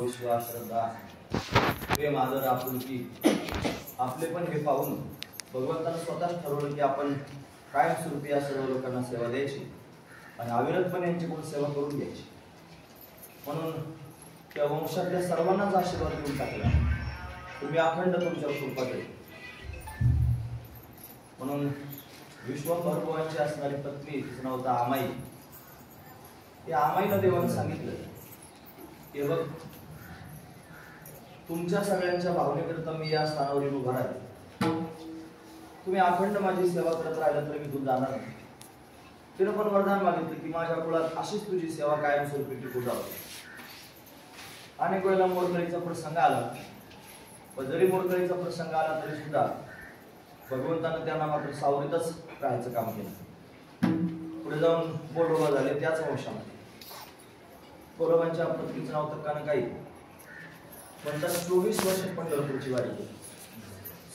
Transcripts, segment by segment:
विश्वास श्रद्धा प्रेम आदर आपुलकी आपले पण हे पाहून भगवंतानं स्वतःच ठरवलं की आपण कायमस्वरूपी या सर्व लोकांना सेवा द्यायची आणि अविरतपणे यांची पण सेवा करून घ्यायची. म्हणून त्या वंशातल्या सर्वांनाच आशीर्वाद देऊन टाकला, तुम्ही अखंड तुमच्यावर कृपा केली. म्हणून विश्वंभर बुवांची असणारी पत्नी, तिचं नाव होतं आमाई. त्या आमाईला देवाने सांगितलं की बघ, तुमच्या सगळ्यांच्या भावनेकरिता मी या स्थानावर उभा राहील. तुम्ही अखंड माझी सेवा करत राहिला तर मी दूर जाणार नाही. तिनं पण वरदान मागितलं की माझ्या कुळात अशीच तुझी सेवा कायमस्वरूपी टिकू जावी. अनेक वेळेला मोरकळीचा प्रसंग आला, पण जरी मोरकळीचा प्रसंग आला तरी सुद्धा भगवंतानं त्यांना मात्र सावरीतच राहायचं काम केलं. पुढे जाऊन बोरोबा झाले त्याच वंशामध्ये. बोरोबांच्या पत्नीचं नाव तर कानकाई. पण त्या 24 वर्ष पंढरपूरची वारी केली.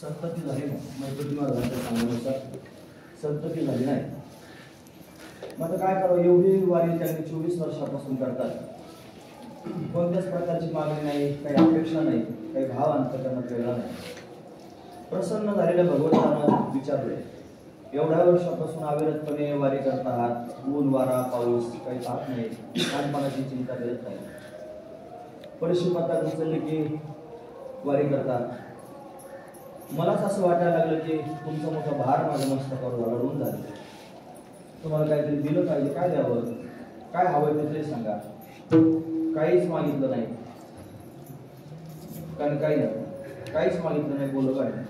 संतती झाली नाही. गणपती महाराजांच्या सांगण्यानुसार संतती झाली नाही. मग आता काय करावं, एवढी वारी त्यांनी 24 वर्षापासून करतात. कोणत्याच प्रकारची मागणी नाही, काही अपेक्षा नाही, काही भाव अंतकरणात वेगळा नाही. प्रसन्न झालेल्या भगवंतानं विचारले, एवढ्या वर्षापासून अविरतपणे वारी करत आहात, ऊन वारा पाऊस काही पाहत नाही, खानपानाची चिंता करत नाही, पडशी पत्ता उचलली की वारी करतात. मलाच असं वाटायला लागलं की तुमचा मोठा भार माझ्या मस्तकावर रडून झाला. तुम्हाला काहीतरी दिलं पाहिजे, काय द्यावं, काय हवं ते सांगा. काहीच मागितलं नाही. कारण काहीच मागितलं नाही, बोललो काय नाही.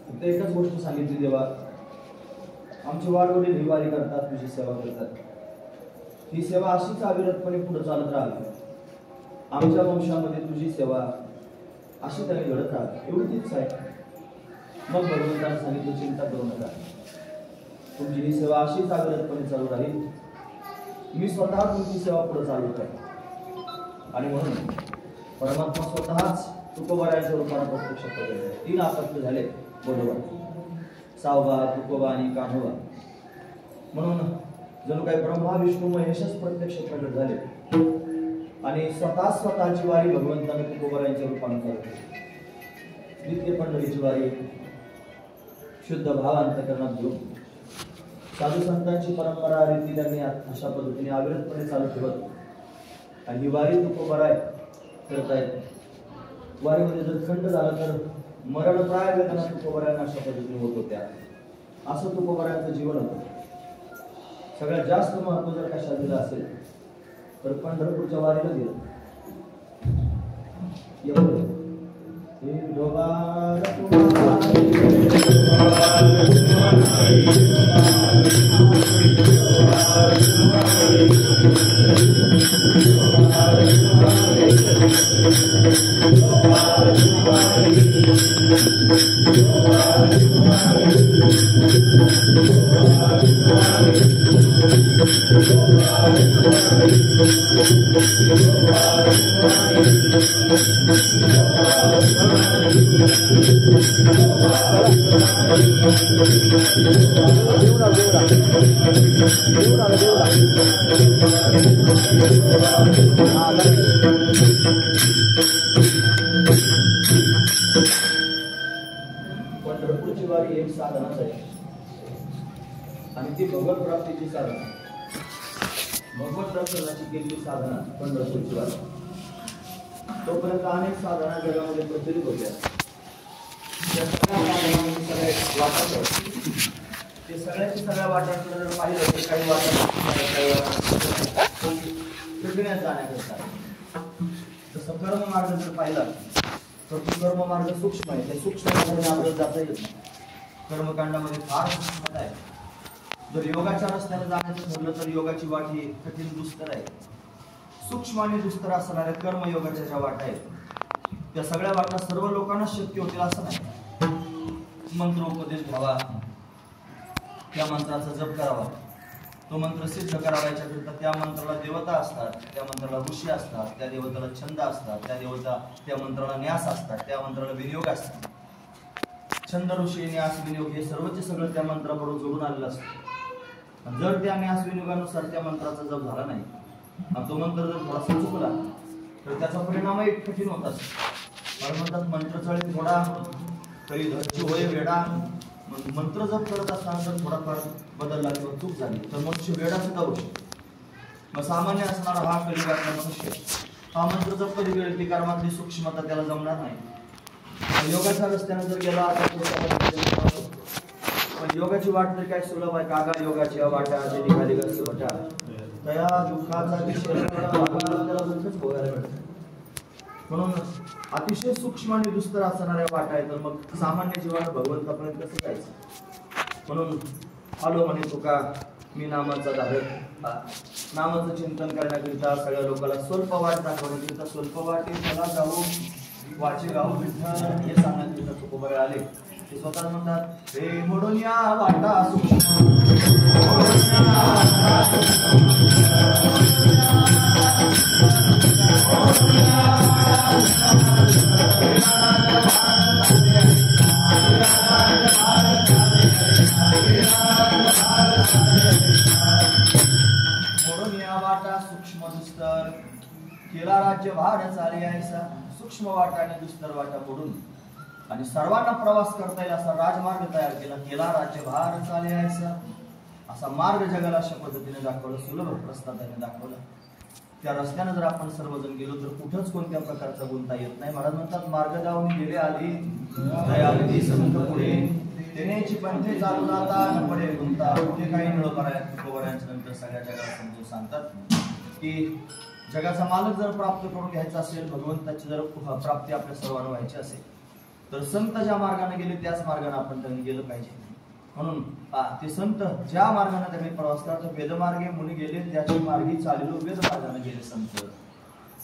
फक्त एकच गोष्ट सांगितली, देवा आमचे वाडवडील ही वारी करतात, तुझी सेवा करतात. ही सेवा अशीच अविरतपणे पुढे चालत राहावी. आमच्या वंशामध्ये तुझी सेवा अशी तरी घडत राहावी, एवढी इच्छा आहे. मग भगवंताने सांगितलं, चिंता करू नका, तुमची ही सेवा अशीच अविरतपणे चालू राहील. मी स्वतः तुमची सेवा पुढे चालू करेन. आणि म्हणून परमात्मा स्वतःच तुकोबाराच्या रूपाने प्रत्यक्ष केले. 3 आपत्ती झाले बरोबर, सावबा, तुकोबा आणि कान्होबा. म्हणून जणू काही ब्रह्मा विष्णू महेशच प्रत्यक्ष प्रकट झाले आणि स्वतःची वारी भगवंताने तुकोबाराच्या रूपाने केली. नित्य पंढरीची वारी शुद्ध भाव अंतकरणात घेऊन साधू संतांची परंपरा रीती त्यांनी अशा पद्धतीने अविरतपणे चालू ठेवत आणि ही वारी तुकोबाराय करत आहेत. वारीमध्ये जर खंड झाला तर मरणप्राय वेदना तुकोबारायांना अशा पद्धतीने होत होत्या. असं तुकोबारायांचं जीवन होतं. सगळ्यात जास्त महत्व जर कशा दिलं असेल तर पंढरपूरच्या वारीला दिलं. पंढरपूरची वारी एक साधनाच आहे आणि ती भगवत प्राप्तीची साधना, भगवत दर्शनाची केलेली साधना पंढरपूरची वारी. तोपर्यंत अनेक साधना जगामध्ये प्रचलित होत्या. ते सगळ्या वाटांकडे जर पाहिलं तर काही वाटा जाण्याकरता. तसं कर्म मार्ग जर पाहिला तर तो कर्म मार्ग सूक्ष्म आहे. त्या सूक्ष्म मार्गाने आपल्याला जाता येत नाही. कर्मकांडामध्ये फार सूक्ष्मता आहे. जर योगाच्या रस्त्याने जाण्याचं ठरलं तर योगाची वाट ही कठीण दुस्तर आहे. सूक्ष्म आणि दुस्तर असणाऱ्या कर्मयोगाच्या ज्या वाटा आहेत त्या सगळ्या वाटा सर्व लोकांना शक्य होतील असं नाही. मंत्रोपदेश घ्यावा, त्या मंत्राचा जप करावा, तो मंत्र सिद्ध करावा. याच्याकरिता त्या मंत्राला देवता असतात, त्या मंत्राला ऋषी असतात, त्या देवताला छंद असतात, त्या मंत्राला न्यास असतात, त्या मंत्राला विनियोग असतात. छंद, ऋषी, न्यास, विनियोग हे सर्वचे सगळं त्या मंत्राबरोबर जोडून आलेलं असतं. जर त्या न्यास विनियोगानुसार त्या मंत्राचा जप झाला नाही आणि तो मंत्र जर थोडासा चुकला तर त्याचा परिणामही कठीण होत असतो. मला म्हणतात मंत्र चळे थोडा तरी धरची होय वेडा. मंत्र जप करत असताना जर थोडाफार बदलला किंवा चूक झाली तर मनुष्य वेडा सुद्धा होऊ शकतो. मग सामान्य असणारा हा कलियुगातला मनुष्य हा मंत्र जप कधी वेळ ती कर्मातली सूक्ष्मता त्याला जमणार नाही. योगाच्या रस्त्याने जर गेला तर पण योगाची वाट तरी काय सुलभ आहे कागा योगाची वाटा जे निघाली गस्त वाटा त्या दुःखाचा विषय त्याला दुःखच भोगायला मिळतं. म्हणून अतिशय सूक्ष्म आणि दुस्तर असणाऱ्या वाटा आहे तर मग सामान्य जीवाला भगवंतापर्यंत कसं जायचं. म्हणून आलो म्हणे तुका मी नामाचा धारक. नामाचं चिंतन करण्याकरिता सगळ्या लोकांना स्वल्प वाट दाखवण्याकरिता स्वल्प वाटे मला जाऊ वाचे गाऊ विठ्ठल हे सांगण्याकरिता तुकोबाई आले. ते स्वतः म्हणतात रे मोडून या वाटा मोडून या वाटा सूक्ष्म दुस्तर केला राज्य भार चाले ऐसा. सूक्ष्म वाटा आणि दुस्तर वाटा मोडून आणि सर्वांना प्रवास करता येईल असा राजमार्ग तयार केला. केला राज्य भार चाले ऐसा असा मार्ग जगाला अशा पद्धतीने दाखवला. सुलभ रस्ता त्याने दाखवला. त्या रस्त्याने जर आपण सर्वजण गेलो तर कुठंच कोणत्या प्रकारचा गुंता येत नाही. महाराज म्हणतात मार्ग जाऊन गेले आली दयावती संत पुढे तेनेची पंथे चालू जाता न पडे गुंता. कुठे काही निळोबऱ्यांच्या नंतर सगळ्या जगाला समजून सांगतात की जगाचा मालक जर प्राप्त करून घ्यायचा असेल भगवंताची जर प्राप्ती आपल्या सर्वांना व्हायची असेल तर संत ज्या मार्गाने गेले त्याच मार्गाने आपण त्यांनी गेलं पाहिजे. म्हणून ते संत ज्या मार्गाने त्यांनी प्रवास करतात वेदमार्गे मुनी गेले त्याची मार्गी चाललो वेद मार्गाने गेले संत.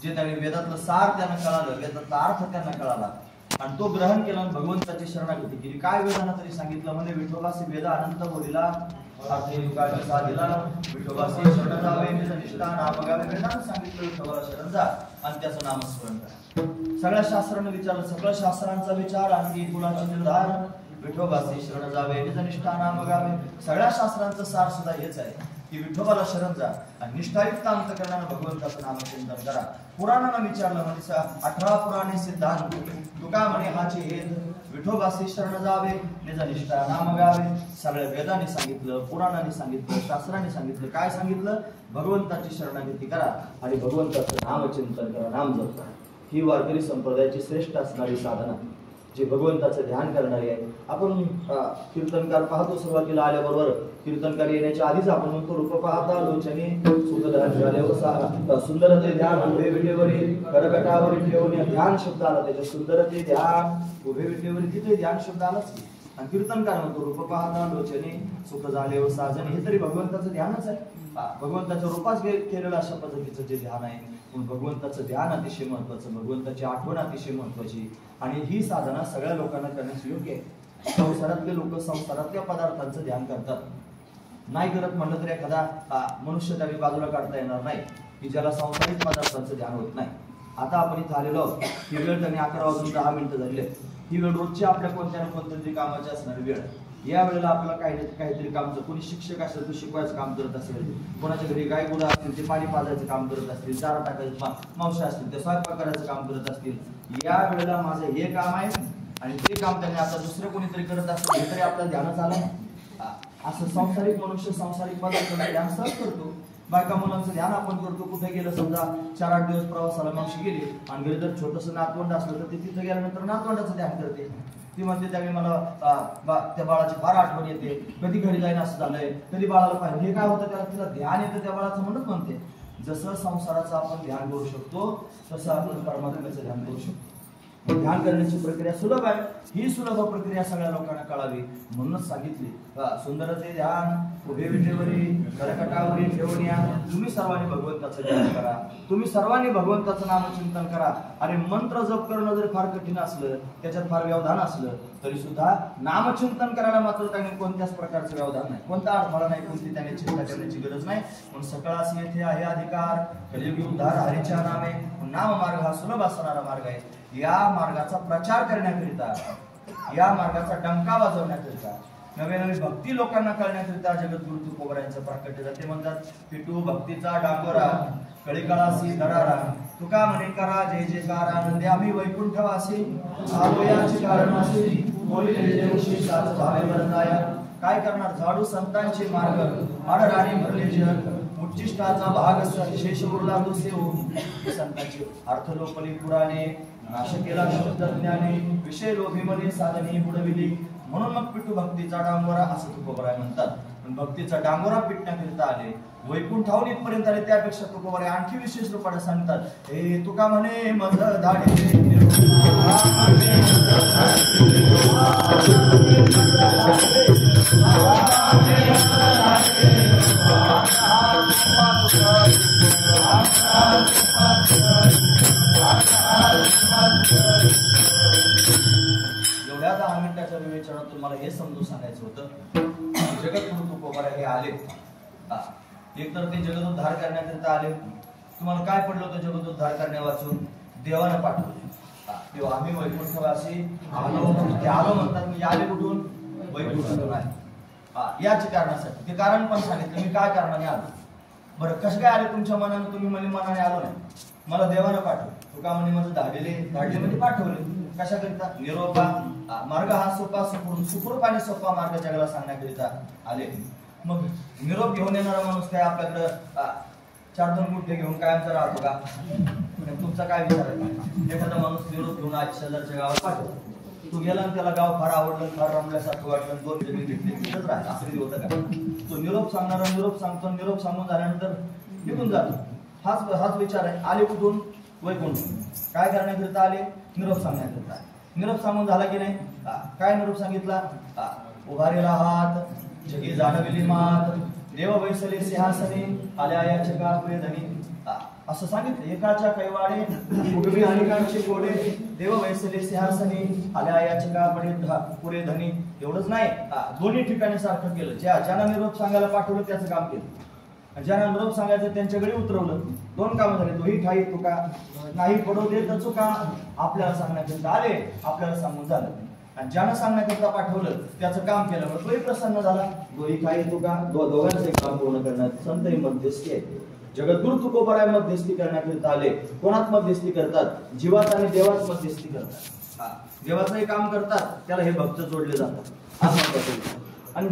जे त्यांनी वेदातलं सार त्यांना कळालं वेदातला अर्थ त्यांना कळाला आणि तो ग्रहण केला भगवंताची शरणागती केली. काय वेदानं तरी सांगितलं म्हणजे विठोबासी वेद अनंत बोलिला युगाची साधीला विठोबासी शरण जावे निष्ठा नामगावे. वेदानं सांगितलं विठोबाला शरण जा आणि त्याचं नामस्मरण करा. सगळ्या शास्त्रानं विचारलं सगळ्या शास्त्रांचा विचार आणि कुणाचा निर्धार विठोबासी शरण जावे निष्ठा नामगावे. सगळ्या शास्त्रांचं सार सुद्धा हेच आहे की विठोबाला शरण जा आणि निष्ठायुक्त अंतकरणानं भगवंताचं नामचिंतन करा. पुराणानं विचारलं म्हणजे 18 पुराणे सिद्धांत तुका म्हणे हाचे हेत विठोबासी शरण जावे निज निष्ठा नाम गावे. सगळ्या वेदांनी सांगितलं पुराणांनी सांगितलं शास्त्रांनी सांगितलं. काय सांगितलं भगवंताची शरणागती करा आणि भगवंताचं नामचिंतन करा नाम जप करा. ही वारकरी संप्रदायाची श्रेष्ठ असणारी साधना जे भगवंताचं ध्यान करणारी आहे. आपण कीर्तनकार पाहतो सुरुवातीला आल्याबरोबर कीर्तनकार येण्याच्या आधीच आपण म्हणतो रूप पाहता लोचने सुखधान सुंदरते ध्यान उभे विटेवरी करकटावरी ठेवून ध्यान शब्द आला त्याच्या सुंदरते ध्यान उभे विटेवरी तिथे ध्यान शब्द आलाच. आणि कीर्तनकार म्हणतो रूप पाहता लोचने सुख झाले व साजन हे तरी भगवंताचं ध्यानच आहे. भगवंताच्या रूपास केलेलं अशा पद्धतीचं जे ध्यान आहे. पण भगवंताचं ध्यान अतिशय महत्वाचं भगवंताची आठवण अतिशय महत्वाची आणि ही साधना सगळ्या लोकांना करण्यास योग्य आहे. संसारातले लोक संसारातल्या पदार्थांचं ध्यान करतात. नाही करत म्हणलं तर एखादा मनुष्य त्याने बाजूला काढता येणार नाही की ज्याला सांसारिक पदार्थांचं ध्यान होत नाही. आता आपण इथं आलेलो आहोत ही वेळ त्यांनी 11 वाजून 10 मिनिटं झाली. ही वेळ रोजची आपल्या कोणत्या ना कोणत्या तरी कामाची असणारी वेळ. या वेळेला आपल्याला काहीतरी काम कोणी शिक्षक असेल तो शिकवायचं काम करत असेल कोणाच्या घरी गाय गुरं असतील ते पाणी पाजायचं काम करत असतील चारा टाकायचं मावशा असतील ते स्वयंपाक करायचं काम करत असतील. या वेळेला माझं हे काम आहे आणि ते काम त्यांनी आता दुसरं कोणीतरी करत असेल हे तरी आपल्याला ध्यानात आलं. असं संसारिक मनुष्य संसारिक पदार्थांचं ध्यान सहज करतो. बायका मुलांचं ध्यान आपण करतो. कुठे गेलं समजा 4-8 दिवस प्रवासाला मावशी गेली आणि घरी जर छोटंसं नातवंड असलं तर ते तिथं गेल्यानंतर नातवंडाचं ध्यान करते. ती म्हणते त्यावेळी मला त्या बाळाची फार आठवण येते कधी घरी जाईन असं झालंय कधी बाळाला पाहिजे हे काय होतं त्याला तिला ध्यान येतं त्या बाळाचं म्हणत म्हणते. जसं संसाराचं आपण ध्यान करू शकतो तसं आपण परमात्म्याचं ध्यान करू शकतो. ध्यान करण्याची प्रक्रिया सुलभ आहे. ही सुलभ प्रक्रिया सगळ्या लोकांना कळावी म्हणूनच सांगितली. सुंदरते ध्यान उभे विटेवरी करकटावरी ठेवून या. तुम्ही सर्वांनी भगवंताचं ध्यान करा. तुम्ही सर्वांनी भगवंताचं नामचिंतन करा. आणि मंत्र जप करणं जर फार कठीण असलं त्याच्यात फार व्यवधान असलं तरी सुद्धा नामचिंतन करायला मात्र त्याने कोणत्याच प्रकारचं व्यवधान नाही कोणता अडथळा नाही कोणती त्याने चिंता करण्याची गरज नाही. म्हणून सकळास येथे आहे अधिकार कलियुगी उद्धार हरीच्या नामे. नाम मार्ग हा सुलभ असणारा मार्ग आहे. या मार्गाचा प्रचार करण्याकरिता या मार्गाचा डंका वाजवण्याकरिता नवे नवे भक्ती लोकांना कळण्याकरिता जगद्गुरु तुकोबरायांचं प्राकट्य जाते. म्हणतात पिटू भक्तीचा डांगोरा कळीकाळासी दरारा तुका म्हणे करा जय जयकार आनंदे आम्ही वैकुंठवासी आलो याचे कारण असे बोलिले देवशी साच भावे वरदाया काय करणार झाडू संतांचे मार्ग आडराणी भरले जग उच्चिष्टाचा भाग शेष उरला तो सेव संतांचे अर्थलोपली पुराणे नाश केला शब्दज्ञाने विषय लोभीमध्ये साधने बुडविली म्हणून मग पिटू भक्तीचा डांगोरा असं तुकोबराय म्हणतात. पण भक्तीचा डांगोरा पिटण्याकरिता आले वैकुंठाहून इथपर्यंत आले त्यापेक्षा तुकोबराय आणखी विशेष रूपाने सांगतात हे तुका म्हणे मध धाडे एवढ्या 10 मिनिटाच्या विवेचनात तुम्हाला हे समजून सांगायचं होतं जगद्गुरु तुकोबराय हे आले एकतर ते जगदोद्धार करण्याकरिता आले. तुम्हाला काय पडलं होतं जगदोद्धार करण्या वाचून देवानं पाठवलं तेव्हा आम्ही वैकुंठवासी आलो. ते आलो म्हणतात म्हणजे आले कुठून वैकुंठातून आले याच कारणासाठी ते कारण पण सांगितलं मी काय कारणाने आलो. बरं कसं काय आले तुमच्या मनानं तुम्ही म्हणजे मनाने आलो नाही मला देवानं पाठवलं तुका म्हणे माझं धाडले म्हणजे पाठवले कशाकरिता निरोपा मार्ग हा सोपा सुखरूप आणि सोपा मार्ग जगाला सांगण्याकरिता आले. मग निरोप घेऊन येणारा माणूस काय आपल्याकडं 4-2 गुंठे घेऊन कायमचा राहतो का तुमचा काय विचार आहे. एखादा माणूस निरोप घेऊन आज शेजारच्या गावात पाठवतो तू गेला त्याला गाव फार आवडलं फार रमल्यासारखं वाटलं 2 जमीन घेतली तिथंच राहिला असं कधी होतं का. तो निरोप सांगणारा निरोप सांगतो निरोप सांगून झाल्यानंतर निघून जातो. हाच विचार आहे. आले कुठून वैकुंठ काय करण्याकरिता आले निरोप सांगण्याकरिता. निरोप सांगून झाला की नाही काय निरोप सांगितला उभारेला हात जगी जाणविली मात देव वैसले सिंहासने आल्या याचका पुढे धनी असं सांगितलं. एकाच्या कैवाडे उगवी अनेकांचे गोडे देव वैसले सिंहासने आल्या याचका पुढे धनी. एवढंच नाही दोन्ही ठिकाणी सारखं केलं. ज्यांना निरोप सांगायला पाठवलं त्याचं काम केलं ज्यांना निरोप सांगायचं त्यांच्याकडे उतरवलं. 2 कामं झाले. दोही ठाई तुका नाही पडो दे तर चुका आपल्याला सांगण्याकरिता आले आपल्याला सांगून झालं आणि ज्यानं सांगण्याकरिता पाठवलं त्याचं काम केलं मग तोही प्रसन्न झाला. दोही ठाई तुका दोघांचं काम पूर्ण करण्यात संत ही मध्यस्थी आहे. जगद्गुरु तुकोबराय मध्यस्थी करण्याकरिता आले. कोणात मध्यस्थी करतात जीवात आणि देवात मध्यस्थी करतात. देवाचंही काम करतात त्याला हे भक्त जोडले जातात असं म्हणतात. आणि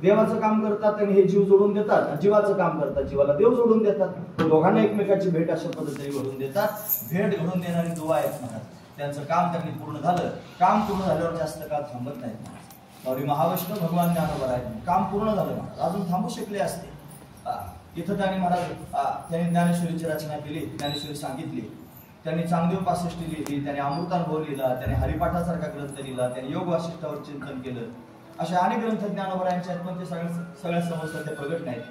देवाचं काम करतात आणि हे जीव जोडून देतात जीवाचं काम करतात जीवाला देव जोडून देतात. दोघांना एकमेकाची भेट अशा पद्धतीने घडून देतात. भेट घडून देणारी दुवा आहेत म्हणतात. त्यांचं काम त्यांनी पूर्ण झालं. काम पूर्ण झाल्यावर जास्त काळ थांबत नाही. महाविष्णू भगवान ज्ञानोबा आहेत काम पूर्ण झालं महाराज अजून थांबू शकले असते. इथं त्यांनी महाराज त्यांनी ज्ञानेश्वरीची रचना केली ज्ञानेश्वरी सांगितली. त्यांनी चांगदेव 65 लिहिली त्यांनी अमृतानुभव लिहिला त्यांनी हरिपाठासारखा ग्रंथ लिहिला त्यांनी योग वासिष्ठावर चिंतन केलं. असे अनेक ग्रंथ ज्ञानोबा यांचे आहेत पण ते सगळ्या समस्या ते प्रगट नाहीत.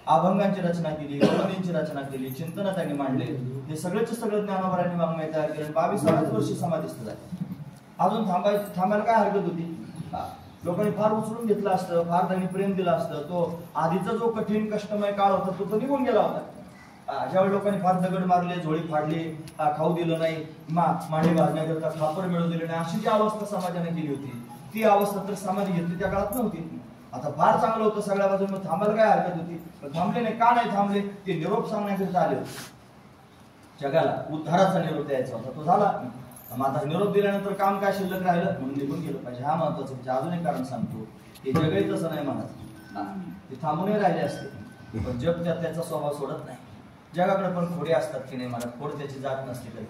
अभंगांची रचना केली गवळणींची रचना केली चिंतन त्यांनी मांडले. हे सगळेच सगळं ज्ञानोबांनी वाङ्मय तयार केलं. 22 वर्षी समाधीस्थ झाले. अजून थांबायला काय हरकत होती. लोकांनी फार उचलून घेतलं असतं फार त्यांनी प्रेम दिलं असतं. तो आधीचा जो कठीण कष्टमय काळ होता तो निघून गेला होता. ज्यावेळी लोकांनी फार दगड मारले झोळी फाडली खाऊ दिलं नाही मांडी भाजण्याकरता खापर मिळवू दिले नाही अशी जी अवस्था समाजाने केली होती ती अवस्था तर समाधी घेतली त्या काळात नव्हती. आता फार चांगलं होतं सगळ्या बाजून थांबायला काय हरकत होती. पण थांबले नाही का नाही थांबले ते निरोप सांगण्याकरिता आले जगाला उद्धाराचा निरोप द्यायचा होता तो झाला. माझा निरोप दिल्यानंतर काम काय शिल्लक राहिलं म्हणून निघून गेलं पाहिजे. हा महत्वाचं अजून एक कारण सांगतो हे जगही तसं नाही म्हणत ते थांबूनही राहिले असते पण जग त्याचा स्वभाव सोडत नाही. जगाकडे पण खोडे असतात की नाही मला खोड त्याची जात नसते कधी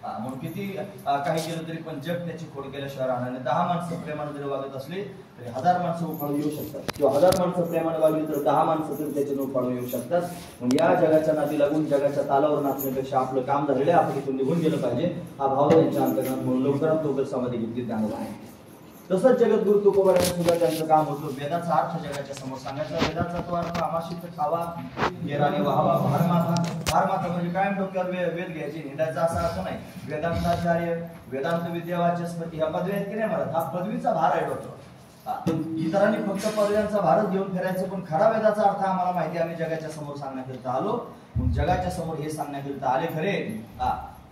म्हणून किती काही केलं तरी पण जग त्याची खोड केल्याशिवाय राहणार नाही. 10 माणसं प्रेमाने जरी वागत असले तरी 1000 माणसं उफाळून येऊ शकतात किंवा 1000 माणसं प्रेमाने वागली तर 10 माणसं तरी त्याचे उफाळून येऊ शकतात. मग या जगाच्या नादी लागून जगाच्या तालावर नाचण्यापेक्षा आपलं काम झालेलं आहे आपण इथून निघून गेलं पाहिजे हा भाव त्यांच्या अंतर्गत म्हणून लवकरात लवकर समाधी घेतली त्यामुळे आहे. तसंच जगद्गुरु तुकोबरायांनी सुद्धा त्यांचं काम होतं वेदाचा अर्थ जगाच्या समोर सांगायचा. वेदाचा तो अर्थ आमाशित खावा गेराने व्हावा भारमाथा म्हणजे कायम डोक्यावर वेद घ्यायचे हिंडायचा असा अर्थ नाही. वेदांताचार्य वेदांत विद्यावाचस्पती ह्या पदवी आहेत की नाही मला हा पदवीचा भार आहे डोक्यावर. इतरांनी फक्त पदव्यांचा भारच घेऊन फिरायचं पण खरा वेदाचा अर्थ आम्हाला माहिती आम्ही जगाच्या समोर सांगण्याकरिता आलो. जगाच्या समोर हे सांगण्याकरिता आले खरे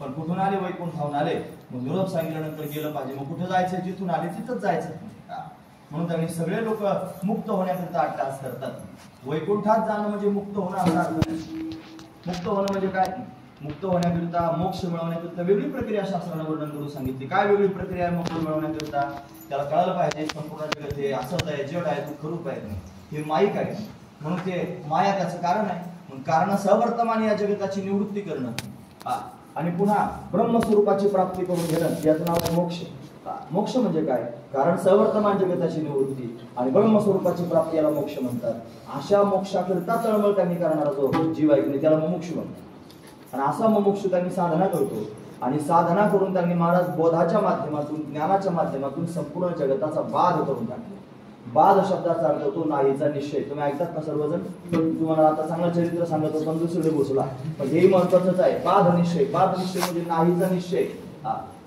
पण कुठून आले वैकुंठाहून आले. मग निरोप सांगितल्यानंतर गेलं पाहिजे. मग कुठे जायचं जिथून आले तिथंच जायचं. म्हणून त्यांनी सगळे लोक मुक्त होण्याकरिता अट्टहास करतात। वैकुंठात जाणं म्हणजे मुक्त होणं असा अर्थ नाही। मुक्त होणं म्हणजे काय? मुक्त होण्याकरिता मोक्ष मिळवण्याकरिता वेगळी प्रक्रिया शास्त्राने वर्णन करून सांगितली। काय वेगळी प्रक्रिया आहे मोक्ष मिळवण्याकरिता? त्याला कळायला पाहिजे संपूर्ण जगत हे असंच आहे, जड आहे, दुःख रूप आहे, हे माईक आहे, म्हणून ते माया त्याचं कारण आहे। म्हणून कारण सवर्तमान या जगताची निवृत्ती करणं आणि पुन्हा ब्रह्मस्वरूपाची प्राप्ती करून घेणं याचं नाव आहे मोक्ष। मोक्ष म्हणजे काय? कारण सवर्तमान जगताची निवृत्ती आणि ब्रह्मस्वरूपाची प्राप्ती याला मोक्ष म्हणतात। अशा मोक्षाकरिता तळमळ त्यांनी करणारा जो जीव आहे त्याला मुमुक्षु म्हणतात। आणि असा मुमुक्षु त्यांनी साधना करतो आणि साधना करून त्यांनी महाराज बोधाच्या माध्यमातून ज्ञानाच्या माध्यमातून संपूर्ण जगताचा बाध करून टाकला। बाध शब्दाचा अर्थ होतो नाहीचा निश्चय। तुम्ही ऐकतात ना सर्वजण? तुम्हाला आता चांगलं चरित्र सांगतो पण दुसरीकडे घुसला, पण हेही महत्वाचंच आहे। बाध निश्चय, बाध निश्चय म्हणजे नाहीचा निश्चय।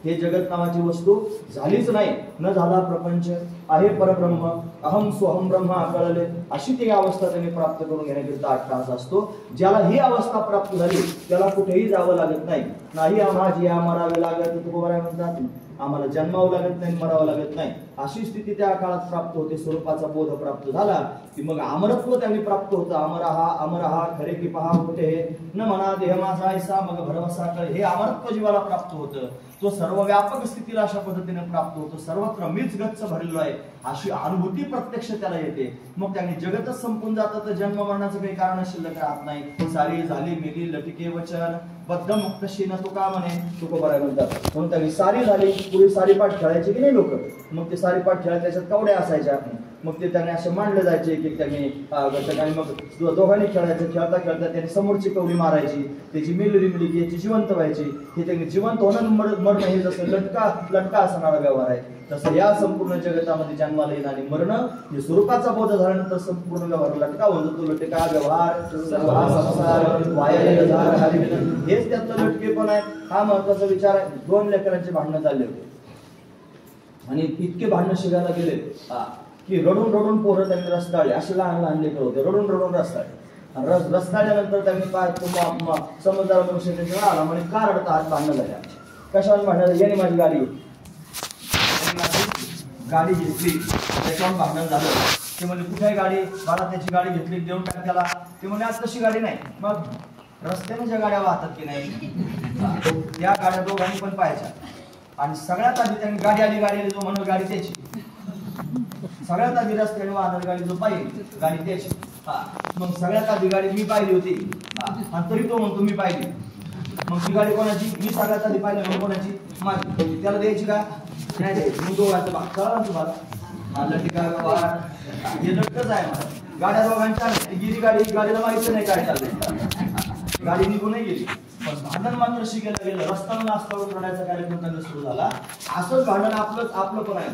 हे जगत नावाची वस्तू झालीच नाही, न झाला प्रपंच, आहे परब्रह्म, अहम सोहम ब्रह्म कळले, अशी ती अवस्था त्यांनी प्राप्त करून घेण्याकरिता अट्टहास असतो। ज्याला ही अवस्था प्राप्त झाली त्याला कुठेही जावं लागत नाही, नाही आम्हाजी मरावे लागत, तुकोबाराय म्हणतात आम्हाला जन्मावं लागत नाही, मरावं लागत नाही। अशी स्थिती त्या काळात प्राप्त होते। स्वरूपाचा बोध प्राप्त झाला की मग अमरत्व त्यांनी प्राप्त होतं। अमरहा खरे की पहा कुठे न म्हणा देह माझा ऐसा मग भरवसा कळे, हे अमरत्व जीवाला प्राप्त होतं। तो सर्व व्यापक स्थितीला अशा पद्धतीने प्राप्त होतो। सर्वत्र मीच गच्च भरलेलो आहे अशी अनुभूती प्रत्यक्ष त्याला येते। मग त्यांनी जगतच संपून जातं तर जन्म मरणाचं काही कारण शिल्लक राहत नाही। सारी झाली मेली लटके वचन बद्ध मुक्तशी न तुका म्हणे, तुकोबाराय म्हणतात। म्हणून त्यांनी सारी झाली, पुढे सारीपाठ खेळायचे की नाही लोक, मग ते सारीपाठ खेळायचे, त्याच्यात कवड्या असायच्या, मग ते त्यांनी असे मांडले जायचे की त्यांनी मग दोघांनी खेळायचं। खेळता खेळता त्यांनी समोरची कवडी मारायची, त्याची मिलरी मिली याची जिवंत व्हायची। हे त्यांनी जिवंत होणं मरणं हे जसं लटका असणारा व्यवहार आहे, तसं या संपूर्ण जगतामध्ये जन्माला येणं आणि मरणं हे स्वरूपाचा बोध झाल्यानंतर संपूर्ण व्यवहार लटका होतो। तो लटका व्यवहार संसार वाया हेच त्यातलं लटकेपण आहे। हा महत्वाचा विचार आहे। दोन लेकरांचे भांडणं चालले होते आणि इतके भांडणं शिकायला गेले की रडून रडून पोरं त्यांनी रस्ताळले। असे लहान लहान लेकर होते, रडून रडून रस्ताळले। रस्ताळल्यानंतर त्यांनी काय समजदार मनुष्य त्यांच्या आला म्हणे का रडता? आज भांडणं झाले आमची। कशावर भांडण? याने माझी गाडी घेतली त्याच्यावर भांडण झालं। ते म्हणजे कुठे गाडी? मला त्याची गाडी घेतली, देऊन टाक त्याला। ते म्हणजे आज तशी गाडी नाही, मग रस्त्याने ज्या गाड्या वाहतात की नाही त्या गाड्या दोघांनी पण पाहायच्या। आणि सगळ्यात आधी त्यांनी गाडी आली जो म्हणून गाडी त्याची, सगळ्यात आधी रस्त्याने वाहणारी गाडी जो पाहिली गाडी त्याची। मग सगळ्यात आधी गाडी मी पाहिली होती आणि तरी तो म्हणतो मी पाहिली। मग ती गाडी कोणाची? मी सगळ्यात आधी पाहिली म्हणून कोणाची? माझी। त्याला द्यायची का? नाही द्यायची। मग दोघांचं कळलं तुम्हाला हे लटकच आहे मला। गाड्या दोघांच्या गिरी गाडी, गाडीला माहिती नाही काय चाललंय, गाडी निघूनही गेली, पण भांडण मात्र शिकायला गेलं। रस्त्यावर नाश्तावर रडायचा कार्यक्रम त्यांना सुरू झाला। असंच भांडण आपलं पण आहे।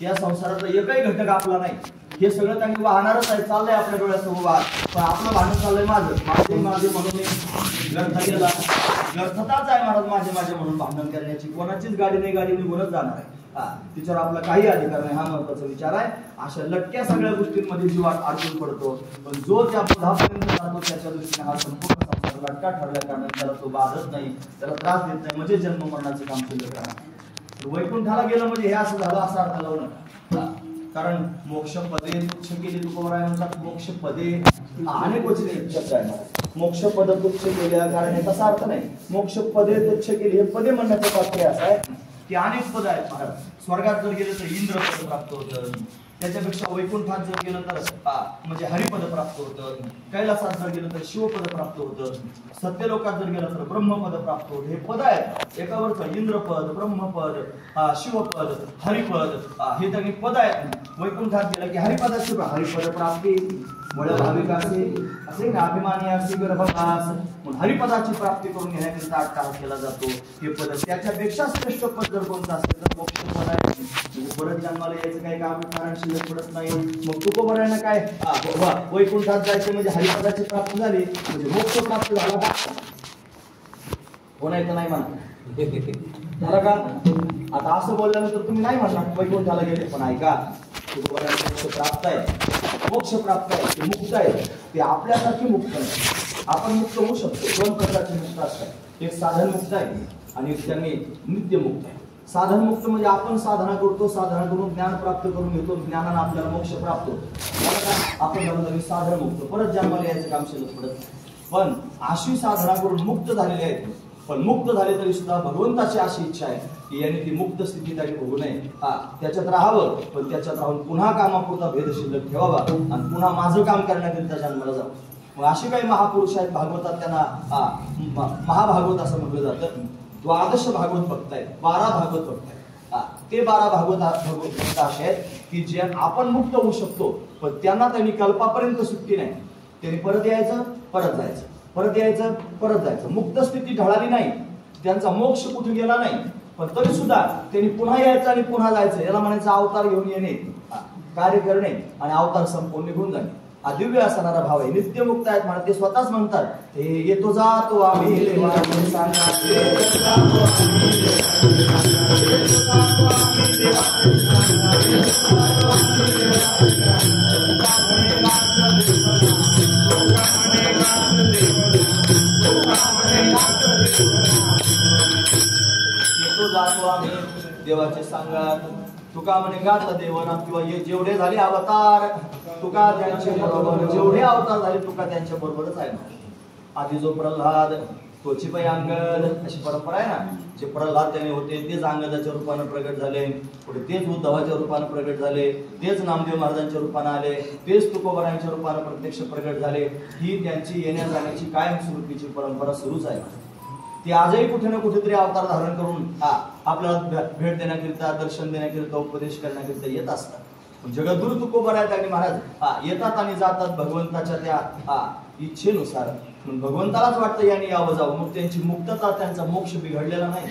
या संसाराचा एकही घटक आपला नाही, हे सगळं त्यांनी वाहणारच आहे, चाललंय आपल्या डोळ्यासमोर वाद, पण आपलं भांडण चाललंय माझे म्हणून व्यर्थ गेला। व्यर्थताच आहे महाराज माझे म्हणून भांडण करण्याची। कोणाचीच गाडी नाही, गाडी निघूनच जाणार आहे। तिच्यावर आपला काही अधिकार नाही, हा महत्वाचा विचार आहे। अशा लटक्या सगळ्या गोष्टींमध्ये जीव अडकून पडतो, पण जो त्या बोधापर्यंत जातो त्याच्या दृष्टीने हा संपूर्ण संसार लटका ठरल्या कारण त्याला तो बाधत नाही, त्याला त्रास देत नाही, म्हणजे जन्म मरणाचं काम शिल्लक राहणार। वैकुंठाला गेलं म्हणजे हे असं झालं असा अर्थ लावू नका। कारण मोक्ष पदे तुच्छ केली, तुकोबाराय म्हणतात मोक्ष पदे अनेक वचने शब्द आहे। मोक्ष पद तुच्छ केल्या कारण याचा अर्थ नाही मोक्ष पदे तुच्छ केली, हे पदे म्हणण्याचं तात्पर्य असं आहे की अनेक पद आहेत महाराज। स्वर्गात जर गेलं तर इंद्र पद प्राप्त होतं, त्याच्यापेक्षा वैकुंठात जर गेलं तर म्हणजे हरिपद प्राप्त होतं, कैलासात जर गेलं तर शिवपद प्राप्त होतं, सत्यलोकात जर गेलं तर ब्रह्मपद प्राप्त होतं। हे पद आहेत एकावरच, इंद्रपद, ब्रह्मपद, शिवपद, हरिपद, हे त्यांनी पद आहेत। वैकुंठात गेलं की हरिपदाची हरिपद प्राप्ती बळ भाविकाचे असे अभिमानी असे गर्भवास म्हणून हरिपदाची प्राप्ती करून घेण्याकरिता अट्टहास केला जातो। हे पद त्याच्यापेक्षा श्रेष्ठ पद जर कोणतं असेल तर मोक्ष पद आहे, म्हणजे परत जन्माला यायचं काही काम कारण शिल्लक पडत नाही। मग तुकोबारायनं काय वैकुंठात जायचं म्हणजे हरिपदाची प्राप्ती झाली म्हणजे मोक्ष प्राप्त झाला का? हो नाही तर नाही म्हणा झाला का? आता असं बोलल्यानंतर तुम्ही नाही म्हणणार वैकुंठाला गेले, पण ऐका तुकोबारायला मोक्ष प्राप्त आहे, मोक्ष प्राप्त आहे, ते मुक्त आहे, ते आपल्यासारखे मुक्त नाही। आपण मुक्त होऊ शकतो, दोन प्रकारचे मुक्त असतात, एक साधन मुक्त आहे आणि एक त्यांनी नित्य मुक्त आहे। साधन मुक्त म्हणजे आपण साधना करतो, साधना करून ज्ञान प्राप्त करून घेतो, ज्ञानाने आपल्याला मोक्ष प्राप्त होतो, आपण म्हणतो मी साधन मुक्त, परत जन्माला यायचं काम शिल्लक पडत. पण अशी साधना करून मुक्त झालेले आहेत, पण मुक्त झाले तरी सुद्धा भगवंताची अशी इच्छा आहे की यांनी ती मुक्त स्थिती तरी होऊ नये. त्याच्यात राहावं, पण त्याच्यात राहून पुन्हा कामापुरता भेद शिल्लक ठेवावा आणि पुन्हा माझं काम करण्याकरिता जन्माला जावं. मग अशी काही महापुरुष आहेत, भागवतात त्यांना महाभागवत असं म्हटलं जातं. 12 भागवत भक्त आहेत, 12 भागवत भक्त आहेत. ते 12 भागवत भक्त असे आहेत की जे आपण मुक्त होऊ शकतो, पण त्यांना त्यांनी कल्पापर्यंत सुट्टी नाही. त्यांनी परत यायचं, परत जायचं, परत यायचं, परत जायचं. मुक्त स्थिती ढळाली नाही, त्यांचा मोक्ष कुठे गेला नाही, पण तरी सुद्धा त्यांनी पुन्हा यायचं आणि पुन्हा जायचं. याला म्हणायचं अवतार घेऊन येणे, कार्य करणे आणि अवतार संपून निघून जाणे. हा दिव्य असणारा भाव आहे. नित्य मुक्त आहेत म्हणा, ते स्वतःच म्हणतात, हे येतो जातो आम्ही जातो आम्ही देवाचे सांगात. तुका म्हणे गात देवना, किंवा जेवढे झाले अवतार तुका त्यांच्या बरोबर, जेवढे अवतार झाले तुका त्यांच्या बरोबरच आहे. आधी जो प्रल्हाद तोची पै अंगद, अशी परंपरा आहे ना. जे प्रल्हाद त्याने होते तेच अंगदाच्या रूपाने प्रगट झाले, पुढे तेच उद्धवाच्या रूपाने प्रगट झाले, तेच नामदेव महाराजांच्या रूपाने आले, तेच तुकोबारायांच्या रूपाने प्रत्यक्ष प्रगट झाले. ही त्यांची येण्या जाण्याची कायमस्वरूपीची परंपरा सुरूच आहे. ती आजही कुठे ना कुठेतरी अवतार धारण करून आपल्याला भेट देण्याकरिता, दर्शन देण्याकरिता, उपदेश करण्याकरिता येत असतात. जगद्गुरु तुकोबाराय आणि महाराज येतात आणि जातात भगवंताच्या त्या इच्छेनुसार. भगवंतालाच वाटतं यांनी यावं जावं. मग त्यांची मुक्तता, त्यांचा मोक्ष बिघडलेला नाही,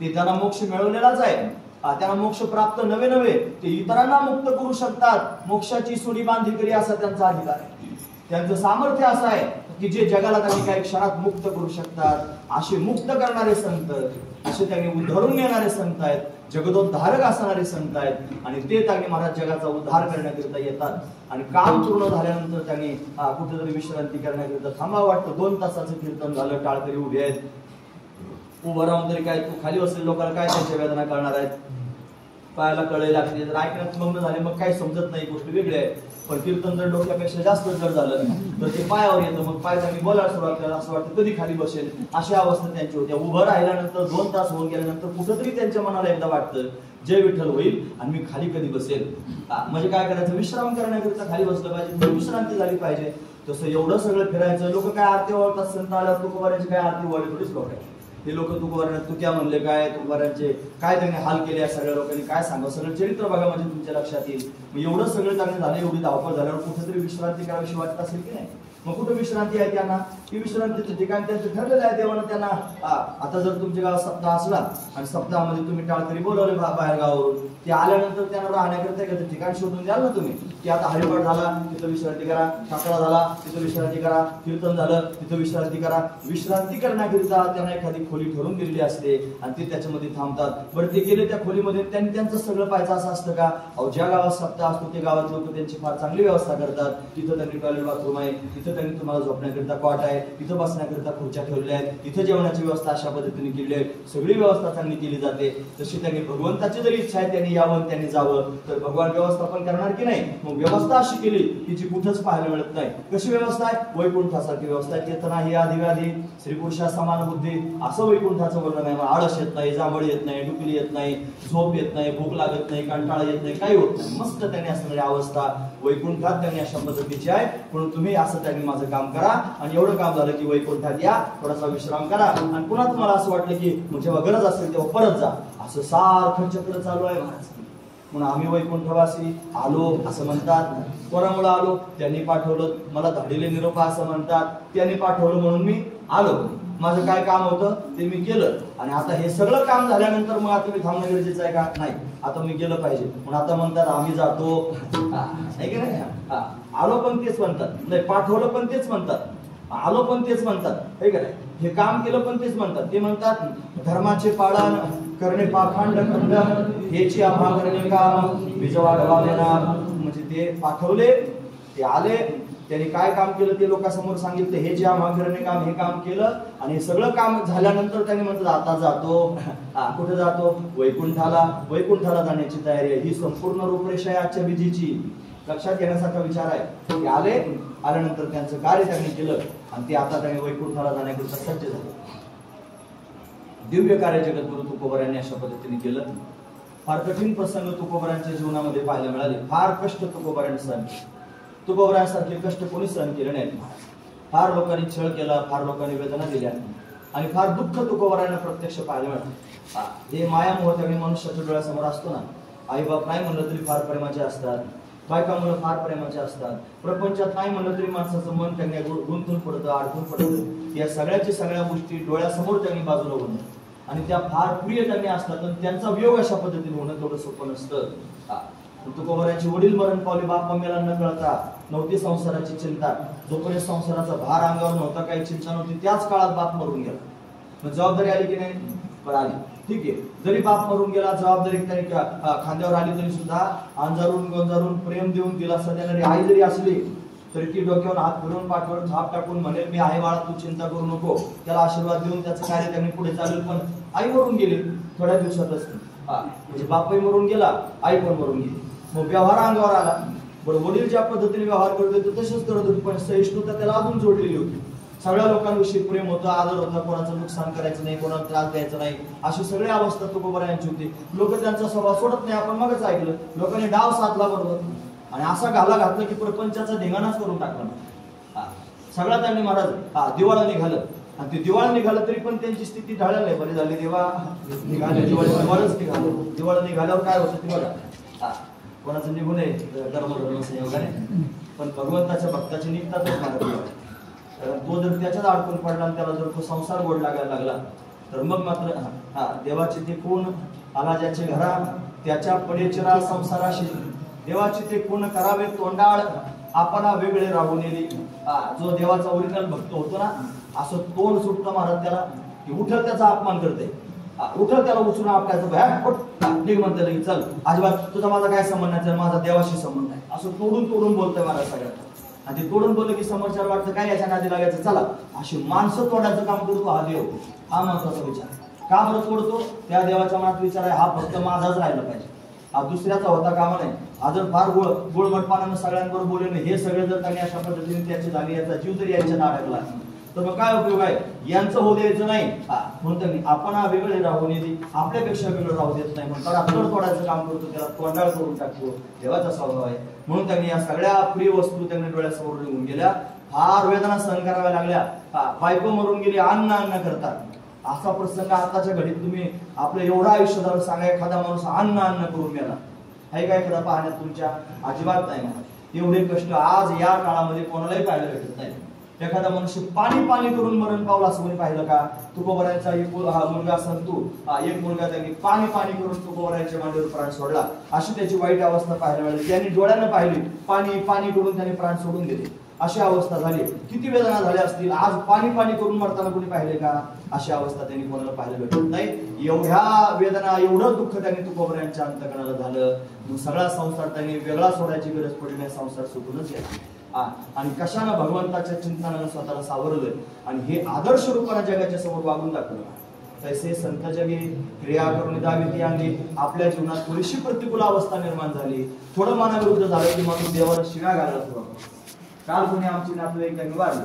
ते त्यांना मोक्ष मिळवलेलाच आहे. त्यांना मोक्ष प्राप्त नवे नवे, ते इतरांना मुक्त करू शकतात. मोक्षाची सुडी बांधी करी असा त्यांचा अधिकार आहे. त्यांचं सामर्थ्य असं आहे की जे जगाला त्यांनी काही क्षणात मुक्त करू शकतात. असे मुक्त करणारे संत, असे त्यांनी उद्धरून येणारे संत आहेत, जगदोद्धारक असणारे संत आहेत. आणि ते त्यांनी महाराज जगाचा उद्धार करण्याकरिता येतात. आणि काम पूर्ण झाल्यानंतर त्यांनी कुठेतरी विश्रांती करण्याकरिता थांबावं वाटतं. 2 तासाचं कीर्तन झालं, टाळकरी उभे आहेत, उभं राहून तरी काय खाली बसलेल्या लोकांना काय त्यांच्या वेदना करणार आहेत, पायाला कळे लागते. जर ऐकण्यात मग्न झाले मग काही समजत नाही, गोष्ट वेगळी आहे. पण कीर्तन जर डोक्यापेक्षा जास्त जर झालं तर ते पायावर येतं, मग पाय त्यांनी बोलायला सुरुवात केला, असं वाटतं कधी खाली बसेल. अशी अवस्था त्यांची होती. उभं राहिल्यानंतर 2 तास होऊन गेल्यानंतर कुठंतरी त्यांच्या मनाला एकदा वाटतं जय विठ्ठल होईल आणि मी खाली कधी बसेल. म्हणजे काय करायचं, विश्राम करण्याकरिता खाली बसलं पाहिजे, विश्रांती झाली पाहिजे. तसं एवढं सगळं फिरायचं. लोक काय आरती ओळखतात, संत आल्यावर तुकोबारांची काय आरती ओळख थोडीच लोक आहे. हे लोक तुकोबारांना तू क्या म्हणले, काय तुकोबारांचे काय त्यांनी हाल केले, या सगळ्या लोकांनी काय सांगा, सगळं चरित्र बघा म्हणजे तुमच्या लक्षात येईल. मग एवढं सगळं त्यांनी झालं, एवढी धावपळ झाल्यावर कुठेतरी विश्रांती करावीशी वाटत असेल की नाही. मग कुठं विश्रांती आहे त्यांना, की विश्रांतीचं ठिकाण त्यांचं ठरलेलं आहे देवानं त्यांना. आता जर तुमच्या गावात सप्ताह असला आणि सप्ताहामध्ये तुम्ही टाळकरी बोलवले बाहेर गावावरून, ते आल्यानंतर त्यांना राहण्याकरता एखादं ठिकाण शोधून द्याल ना तुम्ही, की आता हरिपाठ झाला तिथं विश्रांती करा, ठाकरा झाला तिथं विश्रांती करा, कीर्तन झालं तिथं विश्रांती करा. विश्रांती करण्याकरिता त्यांना एखादी खोली ठरवून दिलेली असते आणि ते त्याच्यामध्ये थांबतात. बरं ते गेले त्या खोलीमध्ये, त्यांनी त्यांचं सगळं पाहायचं असं असतं का. अहो ज्या गावात सप्ताह असतो ते गावात लोक त्यांची फार चांगली व्यवस्था करतात. तिथं त्यांनी टॉयलेट बाथरूम आहे, तिथं त्यांनी तुम्हाला झोपण्याकरिता कॉट आहे, तिथं बसण्याकरिता खुर्च्या ठेवल्या आहेत, तिथं जेवणाची व्यवस्था अशा पद्धतीने केली आहे. सगळी व्यवस्था चांगली केली जाते. तशी त्यांनी भगवंताची जरी इच्छा आहे त्यांनी यावं त्यांनी जावं, तर भगवान व्यवस्थापन करणार की नाही. मग व्यवस्था अशी केली की जी कुठंच पाहायला मिळत नाही. कशी व्यवस्था आहे, वैकुंठासारखी व्यवस्था आहे. येत नाही आधी व्याधी श्री पुरुषा समान बुद्धी, असं वैकुंठाचं वर्णन आहे. आळस येत नाही, जांभळ येत नाही, डुकली येत नाही, झोप येत नाही, भूक लागत नाही, कंटाळा येत नाही, काही होत नाही. मस्त त्यांनी असणारी अवस्था वैकुंठात त्यांनी अशा पद्धतीची आहे. म्हणून तुम्ही असं त्यांनी माझं काम करा आणि एवढं काम झालं की वैकुंठात या, थोडासा विश्राम करा आणि पुन्हा तुम्हाला असं वाटलं की जेव्हा गरज असेल तेव्हा परत जा. असं सारखं चक्र चालू आहे महाराज. म्हणून आम्ही वैकुंठवासी आलो असं म्हणतात. कोणामुळे आलो, त्यांनी पाठवलं. मला धाडीले निरोपा असं म्हणतात, त्यांनी पाठवलं म्हणून मी आलो. माझं काय काम होतं ते मी केलं. आणि आता हे सगळं काम झाल्यानंतर मग आता मी थांबणं गरजेचं आहे का, नाही, आता मी गेलं पाहिजे. म्हणून आता म्हणतात आम्ही जातो, आहे की नाही. आलो पण तेच म्हणतात, नाही पाठवलं पण तेच म्हणतात, आलो पण तेच म्हणतात, हे का नाही. हे काम केलं पण तेच म्हणतात. ते म्हणतात धर्माचे पालन करणे पाखंड खंड, हेची आभा करणे काम, बीज वाढवावे ना. म्हणजे ते पाठवले, ते आले, त्यांनी काय काम केलं ते लोकांसमोर सांगितलं, हे ज्या मागीरने काम हे काम केलं आणि हे सगळं काम झाल्यानंतर त्यांनी म्हटलं आता जातो. कुठे जातो? वैकुंठाला. वैकुंठाला जाण्याची तयारी आहे. ही संपूर्ण रूपरेषा आहे आजच्या बीजीची. लक्षात घेण्यासारखा विचार आहे. ते आल्यानंतर त्यांचं कार्य त्यांनी केलं आणि ते आता त्यांनी वैकुंठाला जाण्याकरिता सज्ज झाले. दिव्य कार्य जगद्गुरु तुकोबरायांनी अशा पद्धतीने केलं. फार कठीण प्रसंग तुकोबरायांच्या जीवनामध्ये पाहायला मिळाले. फार कष्ट तुकोबरायांनी सहन केले. तुकोबरायांसारखे कष्ट कोणी सहन केले नाहीत. फार लोकांनी छळ केला, फार लोकांनी वेदना दिल्या आणि फार दुःख तुकोबरायांना प्रत्यक्ष पाहायला मिळालं. हे मायामोह त्यांनी मनुष्याच्या डोळ्यासमोर असतो ना. आई बाप नाही म्हणलं तरी फार प्रेमाचे असतात, बायका मुलं फार प्रेमाचे असतात, प्रपंचात नाही म्हणलं तरी माणसाचं मन त्यांनी गुंतून पडतं, अडकून पडतं. या सगळ्या गोष्टी डोळ्यासमोर त्यांनी बाजूला होणं आणि त्या फार प्रिय त्यांनी असतात आणि त्यांचा वियोग अशा पद्धतीने होणं थोडं सोपं नसतं. तुकोबरायांचे वडील मरण पावले, बाप मम्मीला न कळता नव्हती संसाराची चिंता. जोपर्यंत संसाराचा भार अंगावर नव्हता, काही चिंता नव्हती, त्याच काळात बाप मरून गेला. मग जबाबदारी आली की नाही? पण आली. ठीक आहे, जरी बाप मरून गेला, जबाबदारी त्यांनी खांद्यावर आली तरी सुद्धा अंजारून गोंजारून प्रेम देऊन दिला देणारी आई जरी असली तरी ती डोक्यावर हात फिरवून पाठवर थाप टाकून म्हणेल मी आहे बाळा, तू चिंता करू नको, त्याला आशीर्वाद देऊन त्याचं कार्य त्यांनी पुढे चालेल. पण आई मरून गेली थोड्या दिवसातच. म्हणजे बापही मरून गेला, आई पण मरून गेली. मग व्यवहार अंगावर आला. बरं, वडील ज्या पद्धतीने व्यवहार करत होते तसेच करत होते, पण सहिष्णुता त्याला अजून जोडलेली होती. सगळ्या लोकांविषयी प्रेम होतं, आदर होता, कोणाचं नुकसान करायचं नाही, कोणाला त्रास द्यायचा नाही, अशी सगळी अवस्था तुकोबरायांची होती. लोक त्यांचा स्वभाव सोडत नाही. आपण मगच ऐकलं, लोकांनी डाव साधला बरोबर आणि असा घाला घातला की प्रपंचाचा धिंगाणाच करून टाकला. सगळा त्यांनी महाराज दिवाळा निघालं आणि ते दिवाळा निघालं तरी पण त्यांची स्थिती ढाळली नाही. बरी झाली देवा निघाले, दिवाळच निघालं. दिवाळा निघाल्यावर काय होतं ते बघा. कोणाचं निघू नये धर्म संयोगाने, पण भगवंताच्या भक्ताची निघतातच महाराज. तो जर त्याच्यात अडकून पडला आणि त्याला जर तो संसार गोड लागायला लागला तर मग मात्र देवाची ते कोण आला ज्याचे घरा त्याच्या पडेचरा संसाराशी. देवाची ते कोण करावे तोंडाळ आपणा वेगळे राहून नेली. जो देवाचा ओरिजिनल भक्त होतो ना, असं तोंड सुटतं महाराज त्याला की उठल त्याचा अपमान करते, उठल त्याला उचलून आपल्याचं निघ म्हणते, चल अजिबात तुझा माझा काय संबंध नाही, माझा देवाशी संबंध आहे, असं तोडून तोडून बोलतोय महाराज सगळ्यात. आणि ते तोडून बोललं की समोरच्याला वाटतं काय याच्या नादी लागायचं, चला अशी माणसं तोडायचं काम करतो हा देव. हा महत्वाचा विचार. का बरं तोडतो? त्या देवाच्या मनात विचार आहे हा फक्त माझाच राहिला पाहिजे, हा दुसऱ्याचा होता कामा नाही. हा जर फार गोळगटपणानं सगळ्यांबरोबर बोलले नाही, हे सगळे जर त्यांनी अशा पद्धतीने त्याची झाली, याचा जीव जरी यांच्यात अडकला तर मग काय उपयोग आहे? यांचं होऊ द्यायचं नाही. म्हणून त्यांनी आपण वेगळे राहू नये, आपल्यापेक्षा वेगळं राहू देत नाही, म्हणून आपण तोडायचं काम करतो, त्याला तोंडाळ करून टाकतो. देवाचा स्वभाव आहे. म्हणून त्यांनी या सगळ्या प्रिय वस्तू त्यांनी डोळ्यासमोर निघून गेल्या. फार वेदना सहन कराव्या लागल्या. बायको मरून गेली, अन्न करतात. असा प्रसंग आताच्या घडीत तुम्ही आपलं एवढं आयुष्य झालं सांगा, एखादा माणूस अन्न करून गेला आहे काय एखादा पाहण्यात तुमच्या? अजिबात नाही. एवढे कष्ट आज या काळामध्ये कोणालाही पाहायला भेटत नाही. एखादा मनुष्य पाणी करून मरण पावला असं कोणी पाहिलं का? तुकोबरायांचा एक मुलगा संतू, एक मुलगा त्यांनी पाणी करून तुकोबरायांच्या मांडीवर प्राण सोडला. अशी त्याची वाईट अवस्था पाहायला मिळाली. त्यांनी डोळ्यानं पाहिली, पाणी करून त्यांनी प्राण सोडून दिले. अशी अवस्था झाली. किती वेदना झाल्या असतील. आज पाणी करून मरताना कोणी पाहिले का? अशी अवस्था त्यांनी कोणाला पाहायला भेटत नाही. एवढ्या वेदना, एवढं दुःख त्यांनी तुकोबरायांच्या अंतकरणाला झालं. सगळा संसार त्यांनी वेगळा सोडायची गरज पडली नाही, संसार सुटूनच गेला. आणि कशानं? भगवंताच्या चिंतनानं स्वतःला सावरलं आणि हे आदर्श रूपाने जगाच्या समोर वागून दाखवलं. तैसे संत जगे क्रिया करून दावी अंगी. आपल्या जीवनात थोडीशी प्रतिकूल अवस्था निर्माण झाली, थोडं मनाविरुद्ध झालं की माणूस देवाला शिव्या घालायला सुरुवात. काल कोणी आमची नातेवाईक त्यांनी वाढले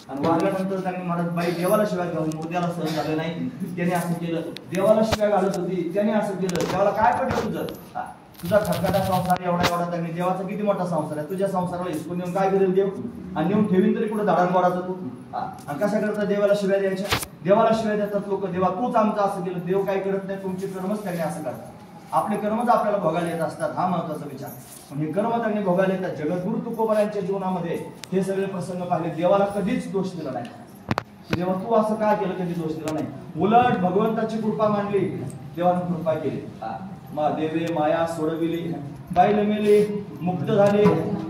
आणि वाढल्यानंतर त्यांनी म्हणत बाई देवाला शिव्या घालून मुर्द्याला सहन झालं नाही, त्याने असं केलं. देवाला शिव्या घालत होती, त्याने असं केलं. देवाला काय पडलं तुझं? तुझा खटखटा संसार एवढा त्यांनी. देवाचा किती मोठा संसार आहे. तुझ्या संसाराला हिसकून नेऊन काय करेल देव? आणि नेऊन ठेवीन तरी कुठे धाडण वाढायचं तू? आणि कशा करता देवाला शिव्या द्यायच्या? देवाला शिव्या देतात लोक. देवा तूच आमचं असं केलं. देव काय करत नाही, तुमचे कर्मच त्यांनी असं करतात. आपले कर्मच आपल्याला भोगायला येत असतात. हा महत्वाचा विचार. पण हे कर्म त्यांनी भोगायला येतात. जगद्गुरु तुकोबरायांच्या जीवनामध्ये हे सगळे प्रसंग पाहिले. देवाला कधीच दोष दिला नाही. देवा तू असं काय केलं, कधी दोष दिला नाही. उलट भगवंताची कृपा मानली, देवाने कृपा केली. देवे माया सोडविली, बाईल मेली मुक्त झाली.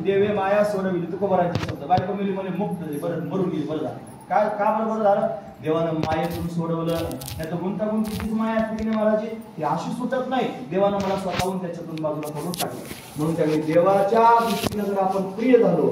देवे माया सोडविली, तुकोबरायांचे शब्द. बायको मेली म्हणे मुक्त झाली, बरं मरून गेली, बरं झालं. काय का बरोबर झालं? देवानं मायेतून सोडवलं. नाही तर गुंतागुंत कितीच माया असते की महाराजी, ती अशी सुटत नाही. देवानं मला स्वतःहून त्याच्यातून बाजूला करून टाकलं. म्हणून त्यांनी देवाच्या दृष्टीने जर आपण प्रिय झालो,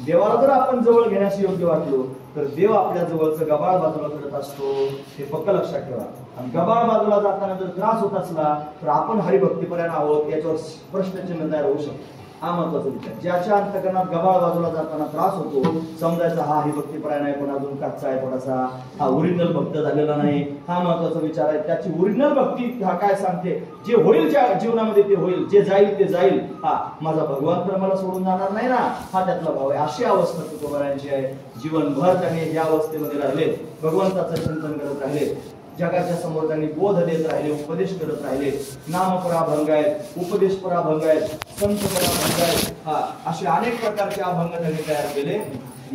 देवाला जर आपण जवळ घेण्यास योग्य वाटलो तर देव आपल्या जवळचं गबाळ बाजूला करत असतो, हे पक्क लक्षात ठेवा. आणि गबाळ बाजूला जाताना जर त्रास होत असला तर आपण हरिभक्तीपर्यंत आहोत याच्यावर प्रश्नचिन्ह तयार होऊ शकतो. हा महत्वाचा विचार. ज्याच्या अंतकरणात गबाळ बाजूला जाताना त्रास होतो, समजायचा हा हरिभक्तीपर्यंत आहे पण अजून कच्चा आहे थोडासा, हा ओरिजिनल भक्त झालेला नाही, हा महत्वाचा विचार आहे. त्याची ओरिजिनल भक्ती हा काय सांगते, जे होईल ज्या जीवनामध्ये ते होईल, जे जाईल ते जाईल, हा माझा भगवान तर मला सोडून जाणार नाही ना, हा त्यातला भाव आहे. अशी अवस्था तुकोबारायांची आहे. जीवनभर त्यांनी या अवस्थेमध्ये राहिले, भगवंताचं चिंतन करत राहिले, जगाच्या समोर त्यांनी बोध देत राहिले, उपदेश करत राहिले. नामपराभंग आहेत, उपदेशपराभंग आहेत, संतपराभंग आहेत, हा असे अनेक प्रकारचे अभंग त्यांनी तयार केले.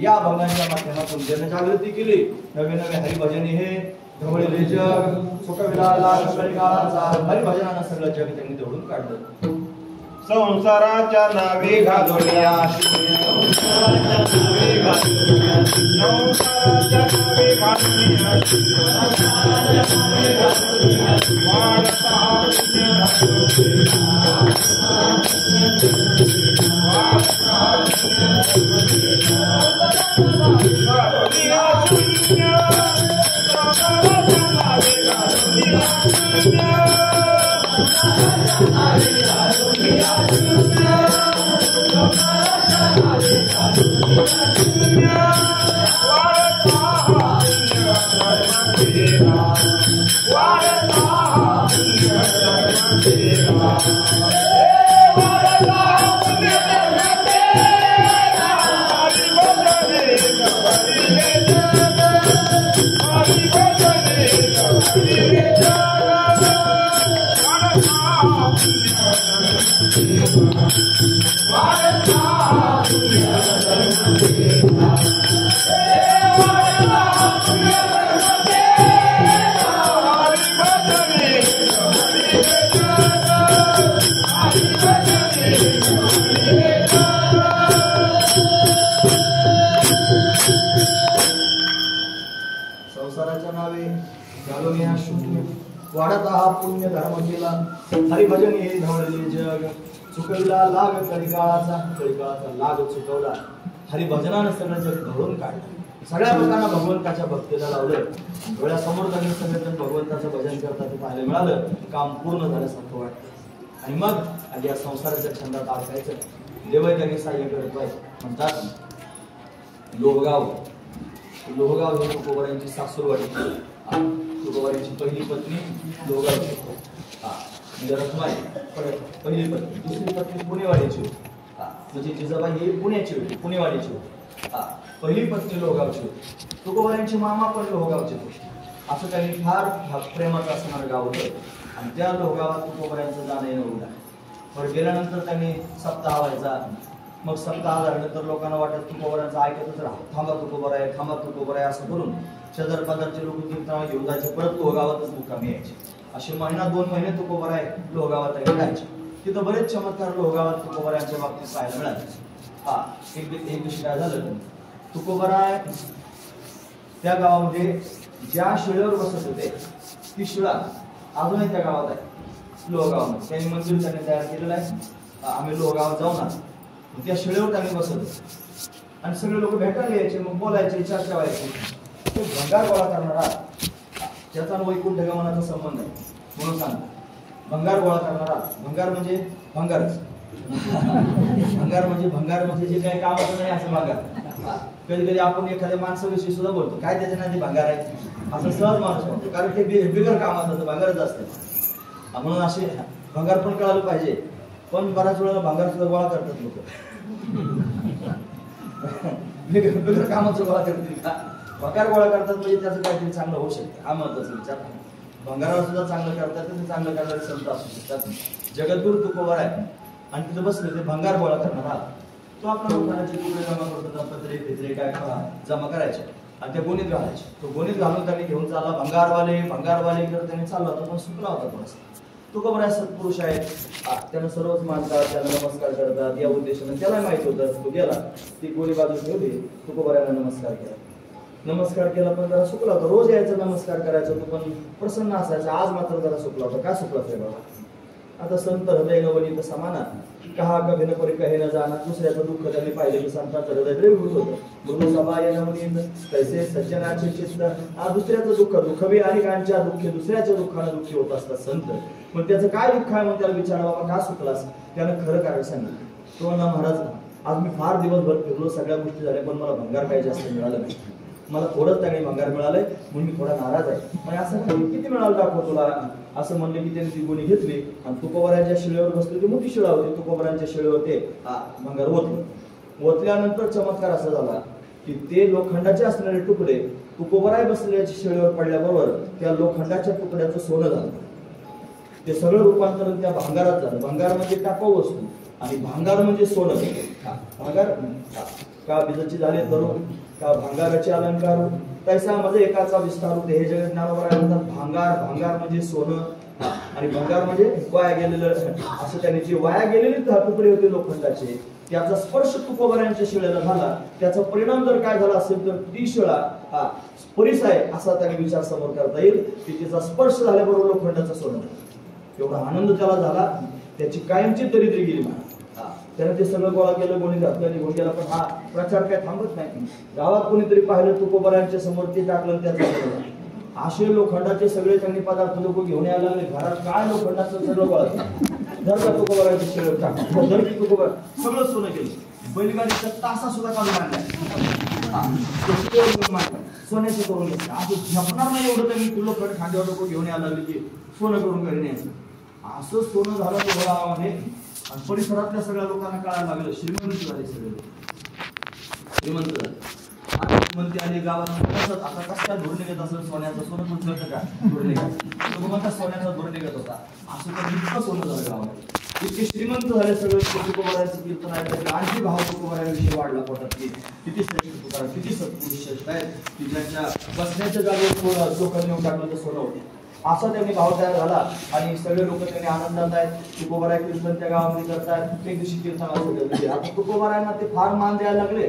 या अभंगांच्या माध्यमातून जनजागृती केली. नवे नवे हरिभजनी हे ढवळले जग सुखविला काळाचा, हरिभजनानं सगळं जग त्यांनी दौडून काढलं. संसाराच्या नावे घालूया संसाराच्या नावे घालून या शून्य वाढत हा पुण्य धर्म केला. हरिभजन हे ढवळले जग चुकविला लाग कलिकाळाचा, कलिकाळाचा लाग चुकवला. हरिभजनानं सगळं जग ढवळून काढलं. सगळ्या लोकांना भगवंताच्या भक्तीला लावलं. डोळ्यासमोर त्यांनी सगळेजण भगवंताचं भजन करतात ते पाहायला मिळालं. काम पूर्ण झाल्यासारखं वाटतं. आणि मग आधी या संसाराच्या छंदात अडकायचं. देवही त्यांनी सहाय्य करत पाहिजे. म्हणतात लोहगाव, लोहगाव ही तुकोबारायांची सासूरवाडी. तुकोबारायांची पहिली पत्नी लोहगावची, म्हणजे रखमाई पहिली पत्नी. दुसरी पत्नी पुणेवाडीची होती, म्हणजे जिजाबाई ही पुण्याची होती, पुणेवाडीची होती. पहिली पत्नी लोहगावची होती. तुकोबारायांची मामा पण लोहगावचे होते. असं काही फार प्रेमाचं असणारं गाव होतं. आणि त्या लोहगावात तुकोबारायांचं जाणं येणं होतं. पण गेल्यानंतर त्यांनी सप्ताह व्हायचा. मग सप्ताह झाल्यानंतर लोकांना वाटत तुकोबारायांचं ऐकतच राहा, थांबा तुकोबारा आहे, थांबा तुकोबारा आहे, असं करून शेजार पाजारचे लोक कीर्तनाला घेऊन जायचे, परत लोहगावातच मुक्कामी यायचे. असे महिना 2 महिने तुकोबारा आहे लोहगावात राहायचे. तिथं बरेच चमत्कार लोहगावात तुकोबारायांच्या बाबतीत पाहायला मिळाले. एक दिवशी काय झालं, तुकोबारा त्या गावामध्ये ज्या शिळेवर बसत होते ती शिळा अजूनही त्या गावात आहे, लोहगावामध्ये. त्यांनी मंदिर त्यांनी तयार केलेलं आहे. आम्ही लोहगावात जाऊ ना, त्या शिळेवर त्यांनी बसत होते. आणि सगळे लोक भेटायला यायचे, मग बोलायचे, चर्चा व्हायची. तो भंगार गोळा करणारा, त्याचा वैकुंठ गमनाचा संबंध आहे म्हणून सांगतो. भंगार गोळा करणारा, भंगार म्हणजे भंगारच, भंगार म्हणजे जे काही कामाचं नाही असं भंगार. कधी कधी आपण एखाद्या माणसाविषयी सुद्धा बोलतो, काय त्याच्या नादी भंगार आहे असं सहज माणूस म्हणतो, कारण ते बिगर कामाचं भंगारच असते. म्हणून असे भंगार पण कळालं पाहिजे. पण बऱ्याच वेळेला भंगार सुद्धा गोळा करतात लोक, बिगर कामाचं गोळा करतील का? भंगार गोळा करतात म्हणजे त्याचं काहीतरी चांगलं होऊ शकतं, हा महत्वाचा विचार. भंगाराला सुद्धा चांगलं करतात, ते चांगलं करणारे संत असू शकतात. जगद्गुरु तुकोबार आहे आणि तिथं बसले ते भंगार गोळा करणारा. तो आपल्या लोकांना जे तुकडे जमा करतो, पत्रे फित्रे काय जमा करायचे आणि त्या गोणीत घालायचे. तो गोणीत घालून त्यांनी घेऊन चालला. भंगारवाले करत त्यांनी चालला होता, पण सुकला होता थोडासा. तुकोबार सत्पुरुष आहेत, त्यांना सर्वच मानतात, त्यांना नमस्कार करतात. या उद्देशाने त्याला माहित होतं. तो गेला, ती गोळी बाजू ठेवली, तुकोबारांना नमस्कार केला. नमस्कार केला पण जरा सुकला होता. रोज यायचा नमस्कार करायचा तो, पण प्रसन्न असायचा. आज मात्र जरा सुकला होता. काय सुकला बाबा? आता संत हृदय नवनीत समाना, कहा कभी न परी कहे न जाना. दुसऱ्याचं दुःख त्यांनी पाहिलं की संतांचं हृदय द्रवीभूत होतं. मृदू सभा येणं तैसे सज्जनाचे चित्त. दुसऱ्याचं दुःख बी अनेकांच्या दुःखी दुसऱ्याच्या दुःखानं दुःखी होत असतात संत. पण त्याचं काय दुःख आहे म्हणून त्याला विचारलं, बाबा का सुटलास? त्यानं खरं कारण सांगितलं. तो ना महाराज, आज मी फार दिवसभर फिरलो, सगळ्या गोष्टी झाल्या, पण मला भंगार काही जास्त मिळालं नाही. मला थोडंच त्याने भंगार मिळालंय म्हणून मी थोडा नाराज आहे. मग असं किती मिळालं दाखव तुला असं म्हणले की त्यांनी ती गुणी घेतली आणि तुकोबराच्या शिळेवर बसली. ती मोठी शिळा होती. तुकोबरांच्या शिळेवर ते भंगार ओतल्यानंतर चमत्कार असा झाला की ते लोखंडाचे असणारे तुकडे तुकोबराय बसलेल्या शिळेवर पडल्याबरोबर त्या लोखंडाच्या तुकड्याचं सोनं झालं. ते सगळं रूपांतरण त्या भांगारात झालं. भांगार म्हणजे टाकाऊ वस्तू आणि भांगार म्हणजे सोनं. भांगार का बिजाची झाले तरुण का भांगाराचे अलंकार तैसा म्हणजे एकाचा विस्तार होते. हे जगत ज्ञानोबराय म्हणतात भांगार म्हणजे सोनं आणि भंगार म्हणजे वाया गेलेलं. असं त्यांनी जे वाया गेलेले तुकडे होते लोखंडाचे त्याचा स्पर्श तुकोबरांच्या शिळेला झाला. त्याचा परिणाम जर काय झाला असेल तर ती शिळा परीस आहे असा त्याने विचार समोर करता येईल की तिचा स्पर्श झाल्याबरोबर लोखंडाचं सोनं. एवढा आनंद त्याला झाला, त्याची कायमची दरिद्री गेली. त्याने ते सगळं गोळा केलं, गोणी घातलं, निघून गेला. पण हा प्रचार काय थांबत नाही. गावात कोणीतरी पाहिलं तुकोबरांच्या समोर ते टाकलं त्याचं असे लोखंडाचे सगळे त्यांनी पदार्थ लोक घेऊन यायला लागले. घरात काय लोखंडाचं सगळं गोळा धर का तुकोबरांचे शिळे टाकलं, धर की तुकोबर सगळं सोनं केलं. बैलगाडीचा तासा सुद्धा काढून आणलाय, सोन्याचं करून घेतलं. असं झपणार नाही एवढं त्यांनी लोखंड खांद्यावर लोक घेऊन यायला लागले की सोनं करून घरी न्यायचं. असं सोनं झालं तो गावामध्ये आणि परिसरातल्या सगळ्या लोकांना कळायला लागलं. श्रीमंत झाले सगळे, श्रीमंत झाले. श्रीमंती आली गावात. आता कसं काय धोरण निघत असेल सोन्याचं? सोनं तुझं का धोरण निघत म्हणतात सोन्याचा धोरण निघत होता. असं तर इतकं सोनं झालं गावामध्ये. इतके श्रीमंत झाले सगळे. तुकोबरायचं कीर्तन आहे आणखी भाव तुकोबराविषयी वाढला पोटात की किती श्रेष्ठ तुकाराम, किती सत्पुरुष श्रेष्ठ आहेत की ज्यांच्या बसण्याच्या जागेवर लोकांनी नेऊन टाकलं तर सोनं होते. असा त्यांनी भाव तयार झाला आणि सगळे लोक त्यांनी आनंदात आहेत. तुकोबराय कीर्तन त्या गावामध्ये करतात. एक दिवशी कीर्तनाला आता तुकोबरायांना ते फार मान द्यायला लागले,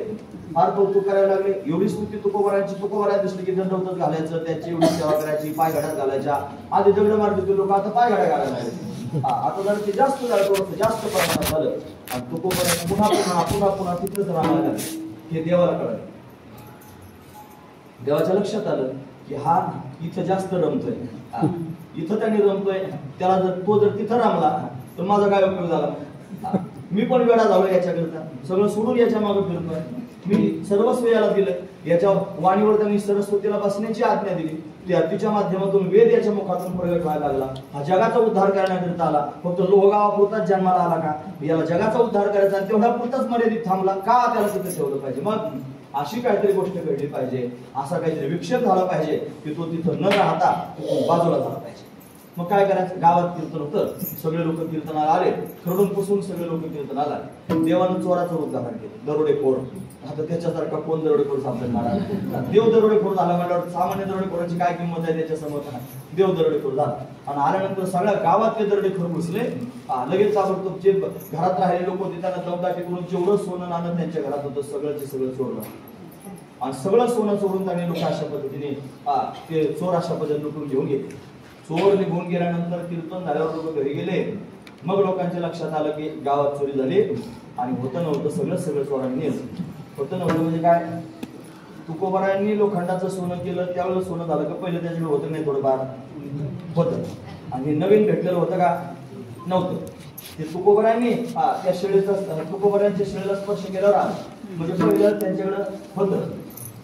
फार कौतुक करायला लागले. एवढी स्तुती तुकोबरायांची. तुकोबराय दिसली की दंडवतच घालायचं, त्याची एवढी सेवा करायची, पाय घड्यात घालायच्या. आधी दगड मारत होते लोक, आता पाय घड्या घालायला लागले. आता जर ते जास्त झालं, थोडंसं जास्त प्रमाणात झालं आणि तुकोबराय पुन्हा तिथंच राहायला लागले. हे देवाला कळलं. देवाच्या लक्षात आलं की हा इथं जास्त रमतोय, इथं त्यांनी रमतोय. त्याला जर तिथं रमला तर माझा काय उपयोग झाला? मी पण वेळा झालो याच्याकरता, सगळं सोडून याच्या मागे फिरतोय. मी सर्वस्व याला दिलं. याच्या वाणीवर त्यांनी सरस्वतीला बसण्याची आज्ञा दिली. तिच्या माध्यमातून वेद याच्या मुखातून प्रगट व्हायला लागला. हा जगाचा उद्धार करण्याकरिता आला. फक्त लोहगावापुरताच जन्माला आला का? याला जगाचा उद्धार करायचा तेवढा पुरताच मर्यादित थांबला का? त्याला तिथे ठेवलं पाहिजे. मग अशी काहीतरी गोष्ट घडली पाहिजे, असा काहीतरी विक्षेप झाला पाहिजे की तो तिथं न राहता बाजूला झाला पाहिजे. मग काय करायचं? गावात कीर्तन होतं, सगळे लोक कीर्तनाला आले. खरडून पुसून सगळे लोक कीर्तनाला आले. देवानं चोराचं रूप धारण केलं, दरोडेखोर. आता त्याच्यासारखा कोण दरोडेखोर सापडणार? देव दरोडेखोर झाला म्हटल्यावर सामान्य दरोडेखोरांची काय किंमत आहे त्याच्या समोर? देव दरोडेखोर झाला आणि आल्यानंतर सगळ्या गावातले दरोडेखोर घुसले. लगेच ताबडतोब जे घरात राहिलेले लोक होते त्यांना दमदाटी करून जेवढं सोनं नाणं त्यांच्या घरात होतं सगळंचे सगळं चोरलं आणि सगळं सोनं चोरून त्यांनी लोक अशा पद्धतीने ते चोर अशा पद्धतीने लुटून घेऊन गेले. चोर निघून गेल्यानंतर कीर्तन झाल्यावर लोक घरी गेले. मग लोकांच्या लक्षात आलं की गावात चोरी झाली आणि होतं नव्हतं सगळं चोरांनी नेलं. होतं नव्हतं म्हणजे काय? तुकोबरायांनी लोखंडाचं सोनं केलं, त्यावेळेस सोनं झालं का? पहिलं त्याच्याकडे होतं नाही, थोडंफार होतं आणि नवीन भेटलेलं होतं का? नव्हतं. ते तुकोबरायांनी त्या तुकोबरायांच्या शिळेला स्पर्श केल्यावर म्हणजे पहिलं त्यांच्याकडे होतं.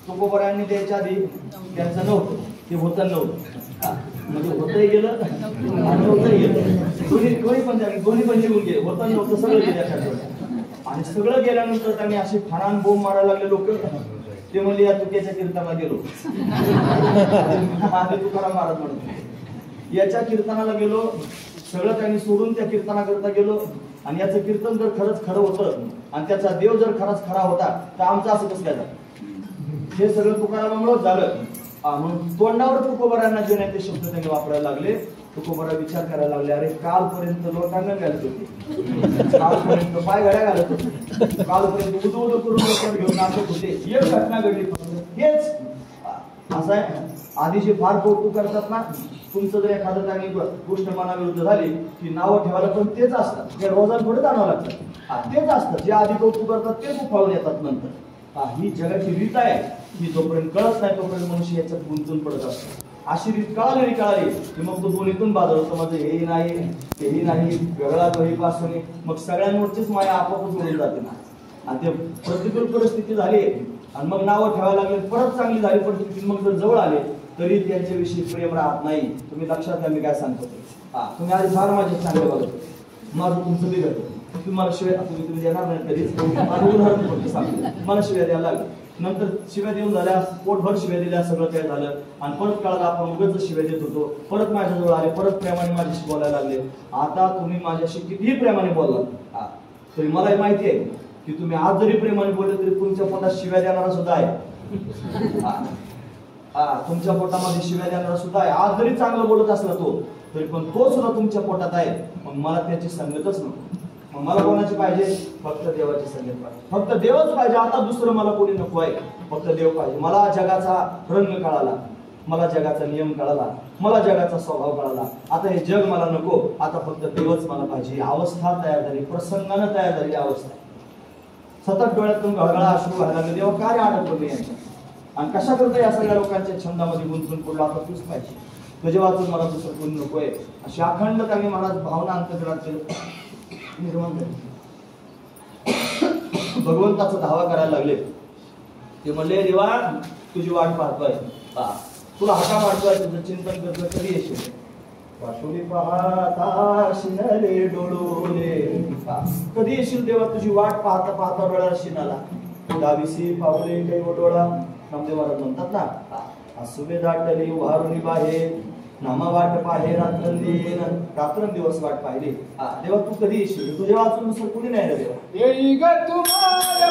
तुकोबरायांनी द्यायच्या आधी त्यांचं नव्हतं, ते होतं नव्हतं. म्हणजे होतही गेलं आणि नव्हतंही गेलं. दोन्ही पण निघून गेले. होतं नव्हतं सगळं गेलं. आणि सगळं गेल्यानंतर त्यांनी असे फाणान बोंब मारायला लागले लोक. ते म्हणजे या तुक्याच्या कीर्तनाला गेलो. तुकाराम महाराज म्हणतो याच्या कीर्तनाला गेलो. सगळं त्यांनी सोडून त्या कीर्तनाकरता गेलो आणि याचं कीर्तन जर खरंच खरं होतं आणि त्याचा देव जर खरंच खरा होता तर आमचं असं कसं काय झालं? हे सगळं तुकारामामुळेच झालं. म्हणून तोंडावर तुकोबरायांना जे नाही ते शब्द त्यांनी वापरायला लागले. तुकोबरा विचार करायला लागले, अरे कालपर्यंत लोटांगण घालत होते, कालपर्यंत पाय घड्या घालत होते, कालपर्यंत उदो करून लोकांना घेऊन नाचत होते. एक घटना घडली हेच असं आहे, आधीचे फार कौतुक करतात ना, तुमचं जर एखादं काही गोष्ट मनाविरुद्ध झाली की नावं ठेवायला पण तेच असतात, ते रोजान थोडे जाणवं लागतं, तेच असतात जे आधी कौतुक करतात तेच उफाळून येतात नंतर. ही जगाची रीत आहे, ही जोपर्यंत कळत नाही तोपर्यंत मनुष्य याच्यात गुंतून पडत असतो. अशी रीत कळाली की मग तो दोन्हीतून बाजार होतो, माझं हेही नाही तेही नाही, वेगळा तोही पास होणे, मग सगळ्यांवरचीच माया आपोआपच उडून जाते ना. आणि ते प्रतिकूल परिस्थिती झाली आणि मग नावं ठेवायला लागले, परत चांगली झाली परिस्थिती, मग जर जवळ आले तरी त्यांच्याविषयी प्रेम राहत नाही. तुम्ही लक्षात घ्या मी काय सांगतो. तुम्ही आधी फार माझे चांगले बघत, माझं तुमचं बिघडतं, तुम्हाला शिवाय तुम्ही देणार नाही कधीच. माझं उदाहरण फक्त सांगतो, मला शिव्या द्यायला लागले, नंतर शिव्या देऊन झाल्या, पोटभर शिव्या दिल्या, सगळं काय झालं आणि परत कळालं आपण उगाच शिव्या देत होतो, परत माझ्याजवळ आले, परत प्रेमाने माझ्याशी बोलायला लागले. आता तुम्ही माझ्याशी कितीही प्रेमाने बोललात तरी मलाही माहिती आहे की तुम्ही आज जरी प्रेमाने बोलले तरी तुमच्या पोटात शिव्या देणारा सुद्धा आहे. तुमच्या पोटामध्ये शिव्या देणारा सुद्धा आहे. आज जरी चांगलं बोलत असला तो तरी पण तो सुद्धा तुमच्या पोटात आहे. मग मला त्याची संगतच नको. मग मला कोणाची पाहिजे? फक्त देवाची संगत पाहिजे, फक्त देवच पाहिजे. आता दुसरं मला कोणी नको आहे, फक्त देव पाहिजे. मला जगाचा रंग कळाला, मला जगाचा नियम कळाला, मला जगाचा स्वभाव कळाला. आता हे जग मला नको, आता फक्त देवच मला पाहिजे. अवस्था तयार झाली, प्रसंगानं तयार झालेली अवस्था. सतत डोळ्यातून घळघळा अश्रू व्हायला लागले, देवा काय अडकलो मी यांच्या, आणि कशा करता या सगळ्या लोकांच्या छंदामध्ये गुंतून पडलो. आता तूच पाहिजे, तुझे वाचून मला दुसरं कोणी नकोय. अशी अखंड त्यांनी महाराज भावना अंतर्गत निर्माण केली. भगवंताचा धावा करायला लागले. ते म्हणले, देवा तुझी वाट पाहतोय, तुला हाका मारतोय, तुझं चिंतन करतोय, कधी येशील? वाटोली पाहता शिनले डोळोले, कधी येशील देवा? तुझी वाट पाहता पाहता डोळ्याला शिनाला, दाविसी पावले काही डोळा. नामदेव महाराज म्हणतात ना, असुबे दाटली उभारुनी बाहेर, नामा वाट पाहे रात्रंदिन, रात्रंदिवस वाट पाहिली. देवा तू कधी येशील? तुझ्या वाचून दुसरं कुणी नाही रे देवा. येई ग तुम्हारे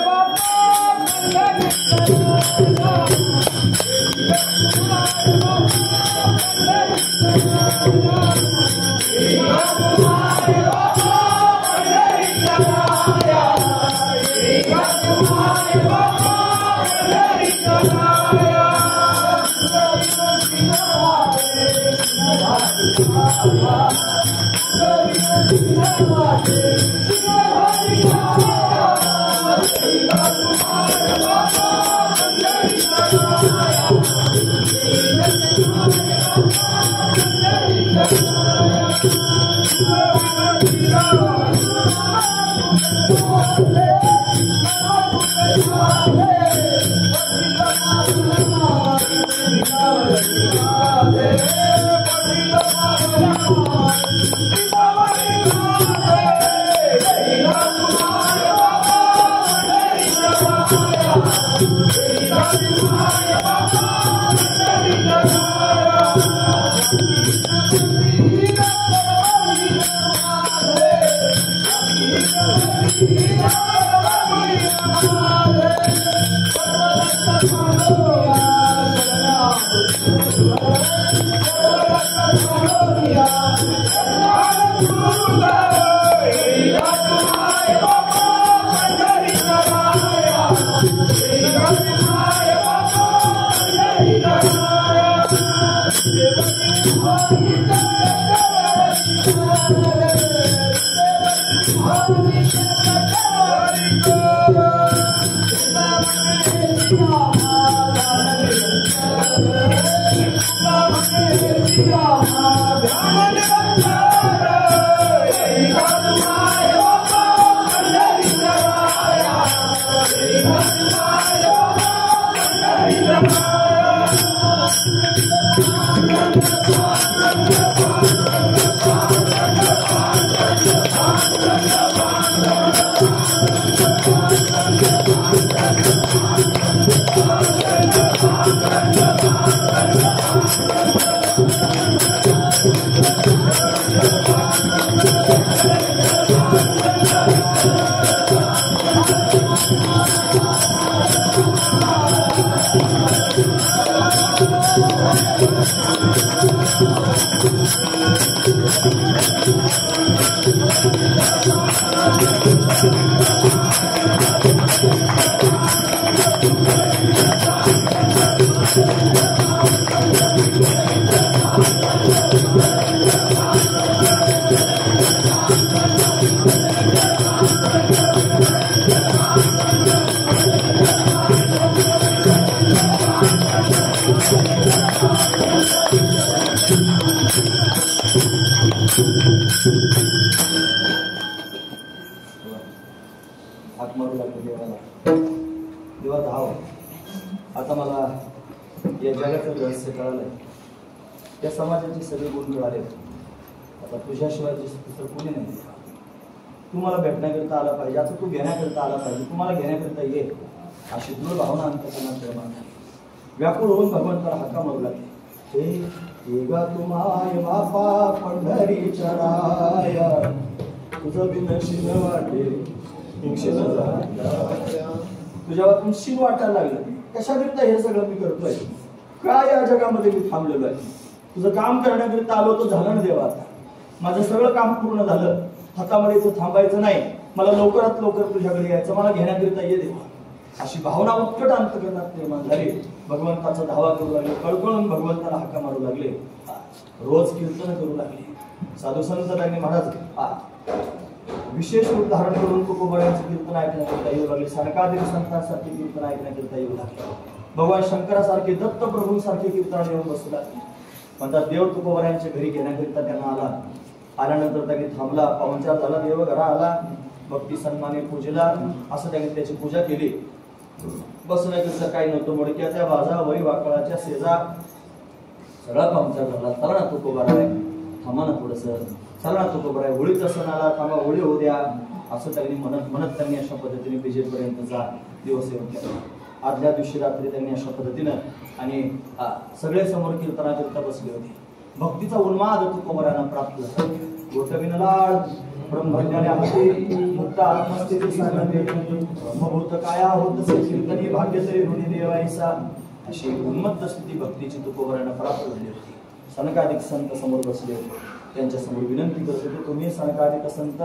Thank you. हाक मारू लागले देवाला. देवा धाव. आता मला या जगाचं रहस्य कळालंय. या समाजाचे सगळे गुण कळाले. आता तुझ्याशिवाय दुसरं कोणी नाही. तू मला भेटण्याकरिता आला पाहिजे. आता तू घेण्याकरिता आला पाहिजे. तू मला घेण्याकरिता ये. अशी दृढ भावना अंतकरणात निर्माण झाली. व्याकुळ होऊन भगवंताला हाका मारू लागले. हे येगा तुम्हाय बापा पंढरीच्या राया, तुझं बिनशील वाटे तुझ्या वाटून शीन वाटायला लागलं. कशाकरिता हे सगळं मी करतोय? काय या जगामध्ये मी थांबलेलो आहे? तुझं काम करण्याकरिता आलो तो झालं ना देवा. आता माझं सगळं काम पूर्ण झालं. हातामध्ये तू थांबायचं नाही. मला लवकरात लवकर तुझ्याकडे यायचं. मला घेण्याकरिता ये देवा. अशी भावना उत्कट अंतकरणात निर्माण झाली. भगवंताचा धावा करू लागले. कळकळून भगवंताला हाका मारू लागले. रोज कीर्तन करू लागले. साधू संत त्यांनी महाराज विशेष रूप धारण करून तुकोबऱ्यांचे कीर्तन ऐकण्याकरिता येऊ लागले. सनकादिक संतांसारखे कीर्तन ऐकण्याकरिता येऊ लागले. भगवान शंकरासारखे दत्त प्रभूंसारखे कीर्तन येऊन बसू लागले. म्हणतात देव तुकोबऱ्यांच्या घरी घेण्याकरिता त्यांना आला. आल्यानंतर त्यांनी थांबला. पाहुणचार झाला. देव घरा आला. भक्ती सन्माने पूजेला असं त्यांनी त्याची पूजा केली. बसण्याकरिता काही नव्हतं. मडक्याच्या बाजा वरी वाकळाच्या शेजा सगळा पाहुणचार झाला. चला ना तुकोबरा आहे, थांबा ना थोडस. चला ना तुकोबरा आहे, होळीचा सण आला, थांबा होळी होऊ द्या. असं त्यांनी म्हणत त्यांनी अशा पद्धतीने विजेपर्यंतचा दिवस येऊन केला. आदल्या दिवशी रात्री त्यांनी अशा पद्धतीनं आणि सगळे समोर कीर्तनाकरिता बसले होते. भक्तीचा उन्माद तुकोबऱ्यांना प्राप्त झाला. गोटविन लाड ब्रह्मज्ञाने होते मुक्त आत्मस्थिती सांगते ब्रह्मभूत काया होत कीर्तनी भाग्य तरी ऋणी देवायसा. अशी उन्मत्त स्थिती भक्तीची तुकोबऱ्यांना प्राप्त झाली होती. सनकादिक संत समोर बसले होते. त्यांच्या समोर विनंती करत होते, तुम्ही सनकादिक संत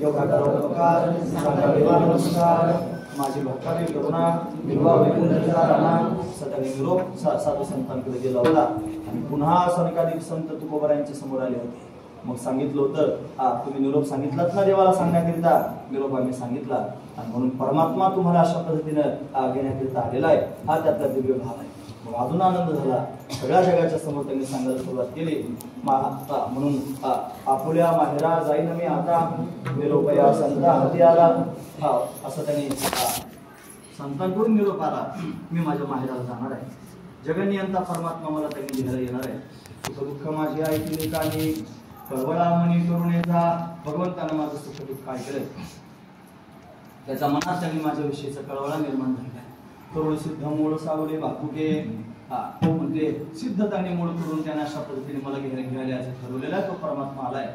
एवढा करा उपकार, सांगा देवा नमस्कार. माझी भक्तावी करुणा सगळ्यांनी निरोप साधू संतांकडे गेला होता. आणि पुन्हा सनकादिक संत तुकोबऱ्यांच्या समोर आले होते. मग सांगितलं होतं, तुम्ही निरोप सांगितलात ना देवाला सांगण्याकरिता. निरोप आम्ही सांगितला आणि म्हणून परमात्मा तुम्हाला अशा पद्धतीनं घेण्याकरिता आलेला आहे. हा त्यातला दिव्य भाव आहे. मग अजून आनंद झाला. सगळ्या जगाच्या समोर त्यांनी सांगायला सुरुवात केली. म्हणून आपुल्या माहेरा जाईन मी आता निरोपया संता हाती आला. असं त्यांनी संतांकडून निरोप आला, मी माझ्या माहेराला जाणार आहे. जगनियंता परमात्मा मला त्यांनी घ्यायला येणार आहे. सुख दुःख माझी ऐकली कानी कळवळा मनी करुणेचा. भगवंतानं माझं सुख दुःख ऐकलंय. त्याच्या मनात त्यांनी माझ्याविषयीचा कळवळा निर्माण झाला. करुण सिद्ध मूळ सावले बापुके. म्हणजे सिद्ध त्यांनी मूळ करून त्यांना अशा पद्धतीने मला घ्यायला असं ठरवलेला आहे. तो परमात्मा आलाय,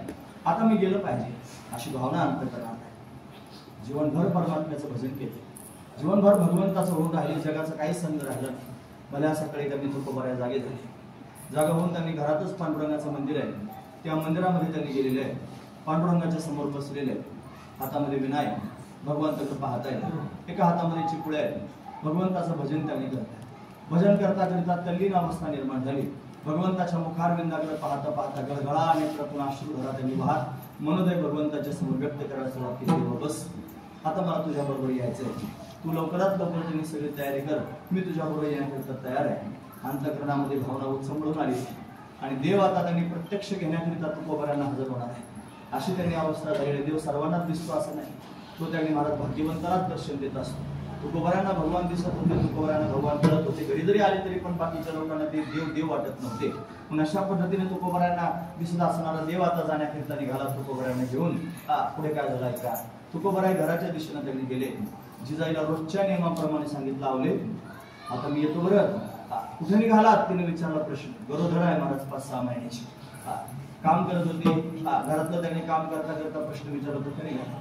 आता मी गेलं पाहिजे अशी भावना अंतकरणात आहे. जीवनभर परमात्म्याचं भजन केलं. जीवनभर भगवंताचं होऊन राहिले. जगाचं काही संग राहिलं नाही. भल्या सकाळी त्यांनी तुकोबऱ्या जागे झाले. जागा होऊन त्यांनी घरातच पांडुरंगाचं मंदिर आहे, त्या मंदिरामध्ये त्यांनी गेलेले आहे. पांडुरंगाच्या समोर बसलेले आहे. हातामध्ये विनायक भगवंताकडे पाहत आहेत. एका हातामध्ये चिपुळे आहेत. भगवंताचं भजन त्यांनी करत आहे. भजन करता करता तल्लीन अवस्था निर्माण झाली. भगवंताच्या मुखारविंदाकडे पाहता पाहता गळगळा नेत्रातून अश्रुधारा त्यांनी वाहत मनोदय भगवंताच्या समोर व्यक्त करायला सुरुवात केली. बस आता मला तुझ्या बरोबर यायचंय. तू लवकरात लवकर त्यांनी सगळी तयारी कर. मी तुझ्या बरोबर येण्याकरिता तयार आहे. अंतःकरणामध्ये भावना उचंबळून आली आणि देव आता त्यांनी प्रत्यक्ष घेण्याकरिता तुकोबऱ्यांना हजर होणार आहे. अशी त्यांनी अवस्था झालेली. देव सर्वांनाच दिसतो असं नाही. तो त्यांनी महाराज भाग्यवंतालाच दर्शन देत असतो. तुकोबऱ्यांना भगवान दिसत होते, तुकोबऱ्यांना भगवान कळत होते. घरी जरी आले तरी पण बाकीच्या लोकांना ते देव देव वाटत नव्हते. मग अशा पद्धतीने तुकोबऱ्यांना दिसत असणारा देव आता जाण्याकरिता निघाला. तुकोबऱ्यांना घेऊन पुढे काय झालं का, तुकोबराय घराच्या दिशेने त्यांनी गेले. जिजाईला रोजच्या नियमाप्रमाणे सांगितलं, आवले आता मी येतो बरं. कुठे निघालात तिने विचारला प्रश्न. गरोदर आहे महाराज 5-6 महिन्याची. काम करत होती. घरातलं त्यांनी काम करता करता प्रश्न विचारत होते. निघाला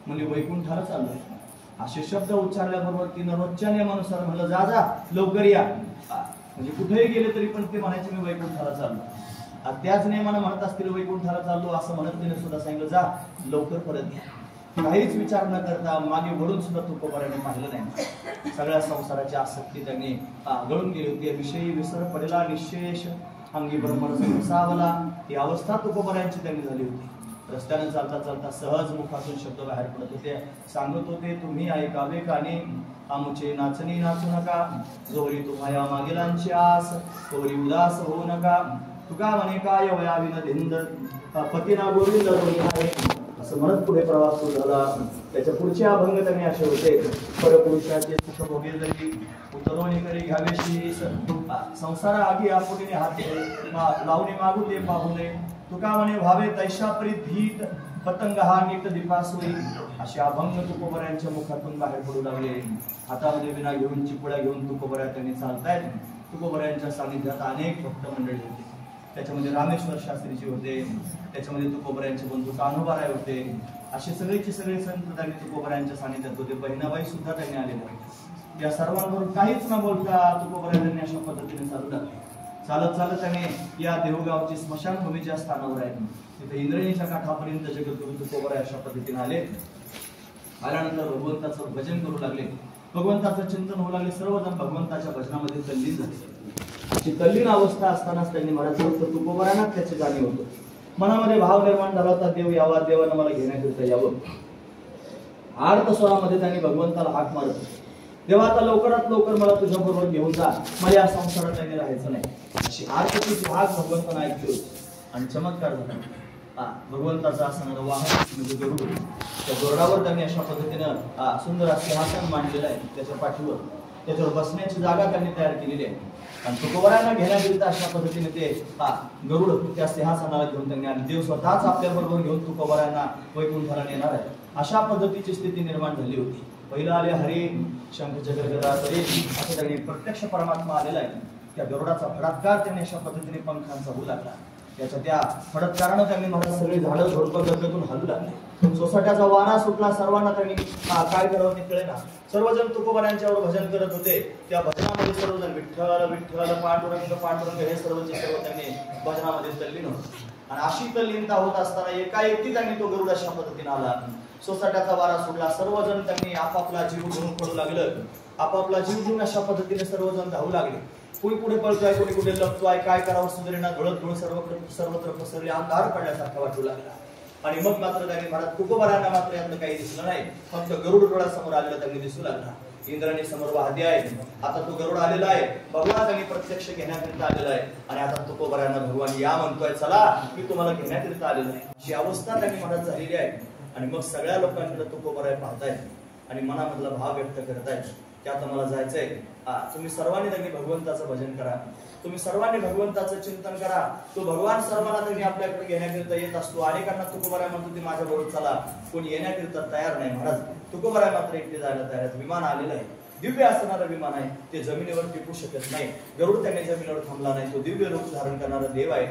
म्हणजे वैकुंठाला चाललोय असे शब्द उच्चारल्याबरोबर तिनं रोजच्या नियमानुसार म्हणलं, जा जा लवकर या. म्हणजे कुठेही गेले तरी पण ते म्हणायचे मी वैकुंठाला चाललो. त्याच नियमानं म्हणत असतील वैकुंठाला चाललो असं म्हणत तिने सुद्धा सांगितलं, जा लवकर परत या. काहीच विचार न करता मागे वळून सुद्धा तुकोबऱ्याने पाहिलं नाही. सगळ्या संसाराची आसक्ती त्यांनी गळून गेली होती. विषयी विसर पडला निशेष अंगी ब्रह्मरस सावला. ही अवस्था तुकोबऱ्यांची त्यांनी झाली होती. रस्त्याने चालता चालता सहज मुखातून शब्द बाहेर पडत होते. सांगत होते, तुम्ही ऐकावे काने आमुचे नाचणी नाचू नका, जोरी तुम्हाया मागेलांची आस, तोरी उदास होऊ नका. तुका म्हणे काय वयाविन धिंद, पतीना गोविंद दोन्ही आहे. असं म्हणत पुढे प्रवास सुरू झाला. त्याच्या पुढचे अभंग त्यांनी असे होते. परपुरुषाचे सुख भोगेल जरी, उतरवणे करी घ्यावे शीस, संसारा आगी आपुटीने हात लावणे मागू दे पाहू दे. तुका म्हणे व्हावे तैशा परी धीट, पतंग हा नीट दिपासोई. असे अभंग तुकोबऱ्यांच्या मुखातून बाहेर पडू लागले. हातामध्ये विना घेऊन चिपळ्या घेऊन तुकोबऱ्या त्यांनी चालतायत. तुकोबऱ्यांच्या सानिध्यात अनेक भक्त मंडळी होते. त्याच्यामध्ये रामेश्वर शास्त्रीजी होते, त्याच्यामध्ये तुकोबऱ्यांचे बंधू कान्होबाराय होते. असे सगळेचे सगळे संत त्यांनी तुकोबऱ्यांच्या सानिध्यात होते. बहिणाबाई सुद्धा त्यांनी आलेले होते. या सर्वांबरोबर काहीच न बोलता तुकोबऱ्या त्यांनी अशा पद्धतीने चालू लागले. चालत चालत त्याने या देवगावची स्मशानभूमीच्या स्थानावर आहे तिथे इंद्रणीच्या काठापर्यंत जगद्गुरु तुकोबराय अशा पद्धतीने आले. आल्यानंतर भगवंताचं भजन करू लागले, भगवंताचं चिंतन होऊ लागले. सर्वजण भगवंताच्या भजनामध्ये तल्लीन झाले. अशी तल्लीन अवस्था असतानाच त्यांनी म्हणायचं तुकोबरांना त्याची जाणीव होतं. मनामध्ये भाव निर्माण झाला होता, देव यावा, देवानं मला घेण्याकरिता यावं. आर्त स्वरामध्ये त्यांनी भगवंताला हाक मारत, देवा आता लवकरात लवकर मला तुझ्या बरोबर घेऊन जा, मला या संसारात त्यांनी राहायचं नाही. अशी आर्ततेची हाक भगवंतानं ऐकली होती. आणि चमत्कार झाला. भगवंताचं असणारं वाहन म्हणजे गरुड, त्या गरुडावर त्यांनी अशा पद्धतीनं सुंदर सिंहासन मांडलेलं आहे. त्याच्या पाठीवर त्याच्यावर बसण्याची जागा त्यांनी तयार केलेली आहे. आणि तुकोबरांना घेण्याकरिता अशा पद्धतीने ते गरुड त्या सिंहासनाला घेऊन त्यांनी आणि देव स्वतःच आपल्या बरोबर घेऊन तुकोबरांना वैकुंठाला नेणार आहे. अशा पद्धतीची स्थिती निर्माण झाली होती. पहिला आले हरी शंख चक्र गदा तरी, असं त्यांनी प्रत्यक्ष परमात्मा आलेला आहे. त्या गरुडाचा फडात्कार त्यांनी अशा पद्धतीने पंखांचा होऊ लागला. त्याच्या त्या फडत्कारानं त्यांनी महाराज सगळे झाडं झोडपं गगनातून हलू लागले. सोसाट्याचा वारा सुटला. सर्वांना त्यांनी काय करावं ते कळेना. सर्वजण तुकोबरांच्यावर भजन करत होते. त्या भजनामध्ये सर्वजण विठ्ठल विठ्ठल पांडुरंग पांडुरंग हे सर्वचे सर्व त्यांनी भजनामध्ये तल्लीन होते. आणि अशी तल्लीनता होत असताना एकाएकी त्यांनी तो गरुड अशा पद्धतीने आला. सोसाट्याचा वारा सुटला. सर्वजण त्यांनी आपापला जीव घेऊन पडू लागलं. आपापला जीव घेऊन अशा पद्धतीने सर्वजण धावू लागले. कोणी पुढे पळतोय, कोणी कुठे लपतोय, काय करावं सुधरेना. धुळत धुळ सर्वत्र पसरले. अंधार पडल्यासारखा वाटू लागला. आणि मग मात्र त्यांनी महाराज तुकोबरांना मात्र यातलं काही दिसलं नाही. फक्त गरुड डोळ्यासमोर आलेला त्यांनी दिसू लागला. इंद्राणी समोर वाहदी आहे. आता तो गरुड आलेला आहे. भगवान त्यांनी प्रत्यक्ष घेण्याकरिता आलेला आहे. आणि आता तुकोबरांना भगवान या म्हणतोय, चला मी तुम्हाला घेण्याकरिता आलेलो आहे. अशी अवस्था त्यांनी महाराज झालेली आहे. आणि मग सगळ्या लोकांकडे तुकोबराय पाहतायत आणि मनामधला भाव व्यक्त करतायत की आता मला जायचंय. तुम्ही सर्वांनी त्यांनी भगवंताचं भजन करा, तुम्ही सर्वांनी भगवंताचं चिंतन करा. तो भगवान सर्वांना त्यांनी आपल्याकडे घेण्याकरिता येत असतो. अनेकांना तुकोबराय म्हणतो ते माझ्या बरोबर चला, कोणी येण्याकरिता तयार नाही. महाराज तुकोबराय मात्र एकटे जायला तयार आहेत. विमान आलेलं आहे, दिव्य असणारं विमान आहे. ते जमिनीवर टिकू शकत नाही. गरुड त्याने जमिनीवर थांबला नाही. तो दिव्य रूप धारण करणारा देव आहे.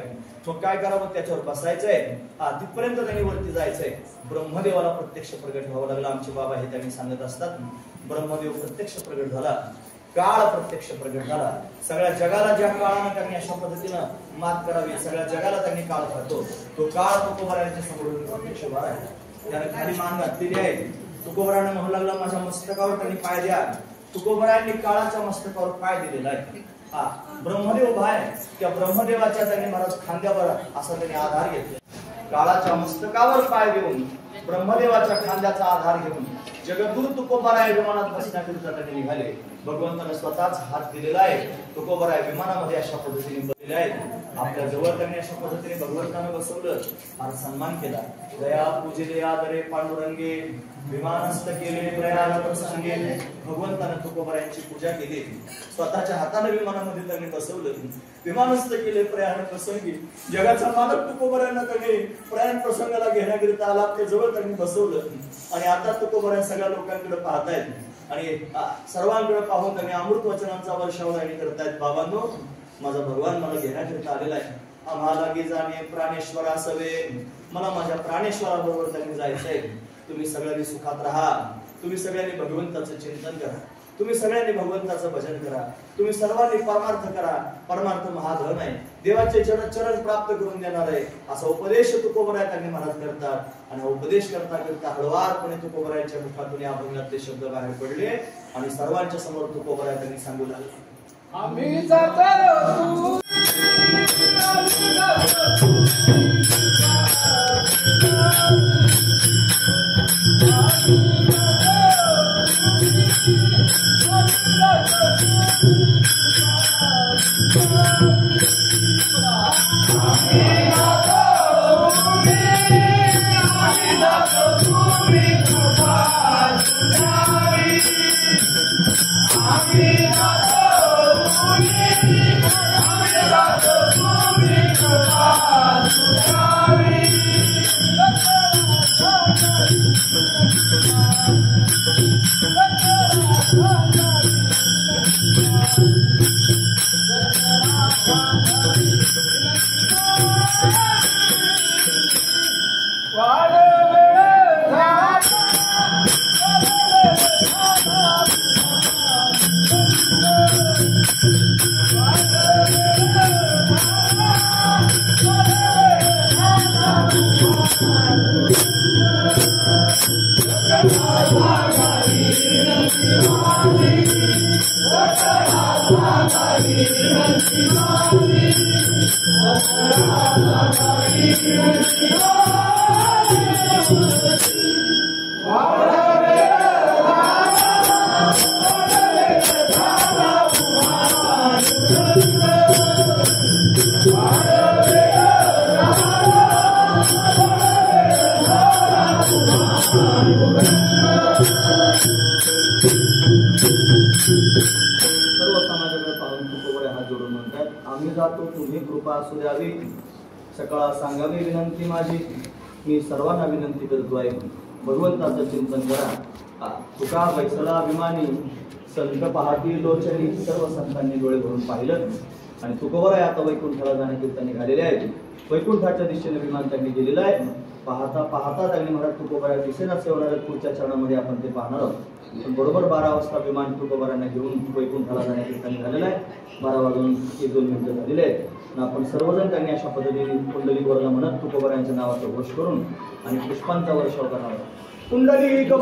मग काय करावं, त्याच्यावर बसायचंय. तिथपर्यंत त्यांनी वरती जायचंय. ब्रह्मदेवाला प्रत्यक्ष प्रगट व्हावं लागलं. आमचे बाबा हे त्यांनी सांगत असतात. ब्रह्मदेव प्रत्यक्ष प्रगट झाला, काळ प्रत्यक्ष प्रगट झाला. सगळ्या जगाला ज्या काळानं त्यांनी अशा पद्धतीनं मात करावी, सगळ्या जगाला त्यांनी काळ खातो. तो काळ तुकोबरायांच्या समोर प्रत्यक्ष उभा आहे. त्याने खाली मान घातलेली आहे. तुकोबराने म्हणू लागला, माझ्या मस्तकावर त्यांनी पाय द्या. तुकोबरायांनी काळाच्या मस्तकावर पाय दिलेला आहे. ब्रह्मदेव उभा आहे. त्या ब्रह्मदेवाच्या त्यांनी महाराज खांद्यावर असा त्यांनी आधार घेतला. काळाच्या मस्तकावर पाय देऊन ब्रह्मदेवाच्या खांद्याचा आधार घेऊन जगद्गुरु तुकोबराय विमानात बसण्याकरिता त्यांनी निघाले. भगवंताने स्वतःच हात दिलेला आहे. तुकोबराय विमानामध्ये अशा पद्धतीने बसलेले आहेत. आपल्या जवळ त्यांनी अशा पद्धतीने भगवंताने बसवलं, फार सन्मान केला. दया पूजिले आदरे पांडुरंगे, विमानस्थ केले प्रयाण प्रसंगे. भगवंताने तुकोबरायांची पूजा केली. स्वतःच्या हाताने विमानामध्ये त्यांनी बसवलं, विमानस्थ केले प्रयाण प्रसंगी. जगाचा मालक तुकोबरायांना त्यांनी प्रयाण प्रसंगाला घेण्याकरिता आला. ते जवळ त्यांनी बसवलं. आणि आता तुकोबराय सगळ्या लोकांकडे पाहतायत आणि सर्वांकडे पाहून त्यांनी अमृत वचनांचा वर्षाव करतायत. बाबांनो, माझा भगवान मला घेण्याकरिता आलेला आहे. आम्हाला गी जाणे प्राणेश्वरा सवे, मला माझ्या प्राणेश्वराबरोबर त्यांनी जायचंय. तुम्ही सगळ्यांनी सुखात राहा. तुम्ही सगळ्यांनी भगवंताचं चिंतन करा. तुम्ही सगळ्यांनी भगवंताचं भजन करा. तुम्ही सर्वांनी परमार्थ करा. परमार्थ महाधन आहे. देवाचे चरण प्राप्त करून देणार आहे. असा उपदेश तुकोबराय त्यांनी महाराज करतात. आणि हा उपदेश करता करता हळवारपणे तुकोबरायांच्या मुखातून या अभंगातले शब्द बाहेर पडले आणि सर्वांच्या समोर तुकोबराय त्यांनी सांगू लागले, आम्ही जातो सर्व समाजाकडे पाहून तुकोबरे हात जोडून म्हणतात, आम्ही जातो तुम्ही कृपा असू द्यावी. सकाळ सांगावी विनंती माझी, मी सर्वांना विनंती करतोय, भगवंताचं चिंतन करा. तुका वैसला अभिमानी संत पहाटी लोचनी. सर्व संतांनी डोळे भरून पाहिलं आणि तुकोबरा आता वैकुंठाला जाण्याकरिता निघालेले आहेत. वैकुंठाच्या दिशेने विमान त्यांनी गेलेलं आहे. पाहता पाहता त्यांनी महाराज तुकोबरा दिसेनाच होणार पुढच्या चरणामध्ये आपण ते पाहणार आहोत. पण बरोबर 12 वाजता विमान तुकोबरांना घेऊन वैकुंठाला जाण्याकरिता निघालेलं आहे. 12 वाजून 1-2 मिनिटं झालेले आहेत. आपण सर्वजण त्यांनी अशा पद्धतीने कुंडलिक वरला म्हणत तुकोबरांच्या नावाचा घोष करून आणि पुष्पांचा वर्षाव करणार आहोत. कुंडलिक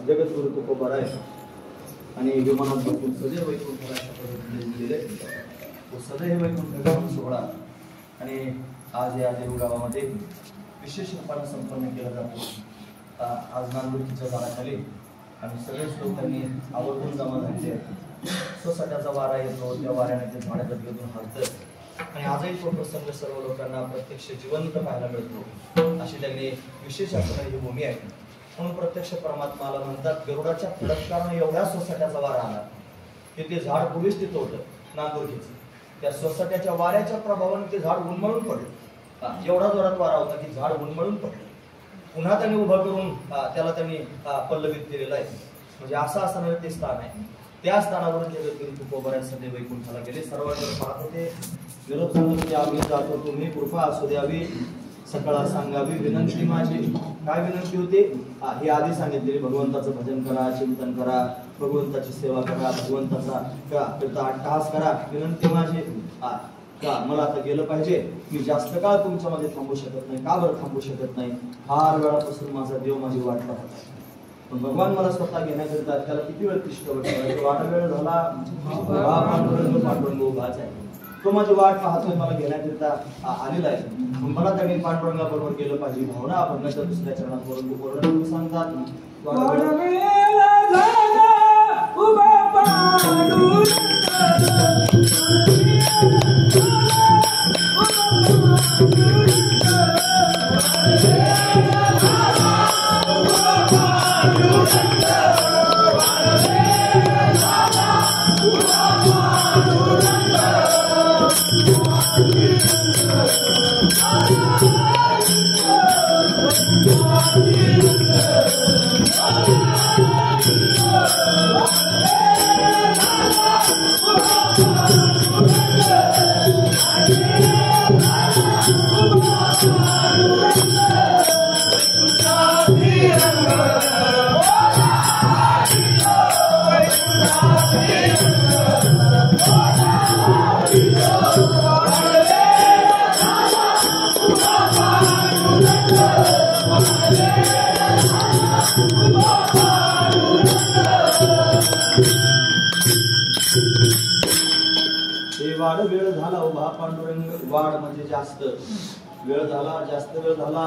जगद्गुरु तुकोबरा आहे आणि विमानात बसून सदैव वैकुंठाला गेले. सदैव वैकुंठ सोहळा आणि आज या देवगावामध्ये विशेष रूपाने संपन्न केला जातो. आज नांदुरकीच्या झाडाखाली आणि सगळेच लोक त्यांनी आवर्जून जमा झालेले आहेत. सोसाट्याचा वारा येतो, त्या वाऱ्याने ते झाडाच्या घेऊन हलतं आणि आजही तो प्रसंग सर्व लोकांना प्रत्यक्ष जिवंत पाहायला मिळतो. अशी त्यांनी विशेष असणारी भूमी आहे. म्हणून प्रत्यक्ष परमात्माला म्हणतात, गरुडाच्या पुरस्काराने एवढ्या सोसाट्याचा वारा आला की ते झाड पूर्वीच तिथं होतं नांदुरकीचं. त्या सोसाट्याच्या वाऱ्याच्या प्रभावाने ते झाड उन्मळून पडलं. एवढा जोरात वारा होता की झाड उन्मळून पडलं. पुन्हा त्यांनी उभं करून त्याला त्यांनी पल्लवित केलेलं आहे. म्हणजे असं असणारं ते स्थान आहे. त्या स्थानावरून जगद्गुरु तुकोबरा सदैव वैकुंठाला गेले. सर्वांकडे पाहत होते. निरोप सांगत आम्ही जातो तुम्ही कृपा असू द्यावी. सकाळ सांगावी विनंती माझी. काय विनंती होती? ही आधी सांगितलेली, भगवंताचं भजन करा, चिंतन करा, भगवंताची सेवा करा, भगवंताचा अट्टहास करा. विनंती माझी का मला आता गेलं पाहिजे. मी जास्त काळ तुमच्यामध्ये थांबू शकत नाही. का बरं थांबू शकत नाही? फार वेळापासून माझा देव माझी वाट पाहत आहे. पण भगवान मला स्वतः घेण्याकरिता त्याला किती वेळ तिष्ठ वाट वेळ झाला. पांडुरंग उभाच आहे. तो माझी वाट पाहतोय, मला घेण्याकरिता आलेला आहे. मला त्यांनी पांडुरंगाबरोबर गेलं पाहिजे. भावना आपण दुसऱ्या चरणात वर्णन सांगतात. वाढ वेळ झाला उभा पांडुरंग, वाढ म्हणजे जास्त वेळ झाला, जास्त वेळ झाला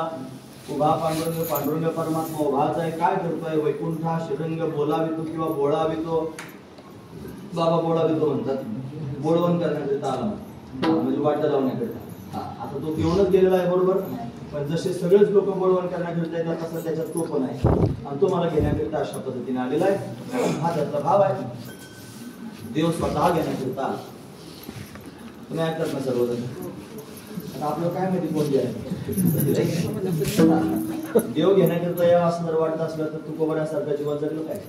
उभा पांडुरंग, पांडुरंग परमात्मा उभाच आहे. काय करतोय? वैकुंठा श्रीरंग बोलावितो किंवा बोळावितो, बाबा बोळावितो म्हणतात, बोळवण करण्याकरिता आला म्हणजे वाट लावण्याकरिता. आता तो घेऊनच गेलेला आहे बरोबर, पण जसे सगळेच लोक बोळवण करण्याकरिता येतात तसं त्याच्यात तो पण आहे आणि तो मला घेण्याकरिता अशा पद्धतीने आलेला आहे. हा त्यातला भाव आहे. देव स्वतः घेण्याकरिता आला. तुम्ही ऐकतात ना सर्वजण? आता आपल्याला काय माहिती कोण आहे? देव घेण्याकरिता यावा असं जर वाटत असलं तर तुकोबऱ्यासारखं जीवन जगलं काय?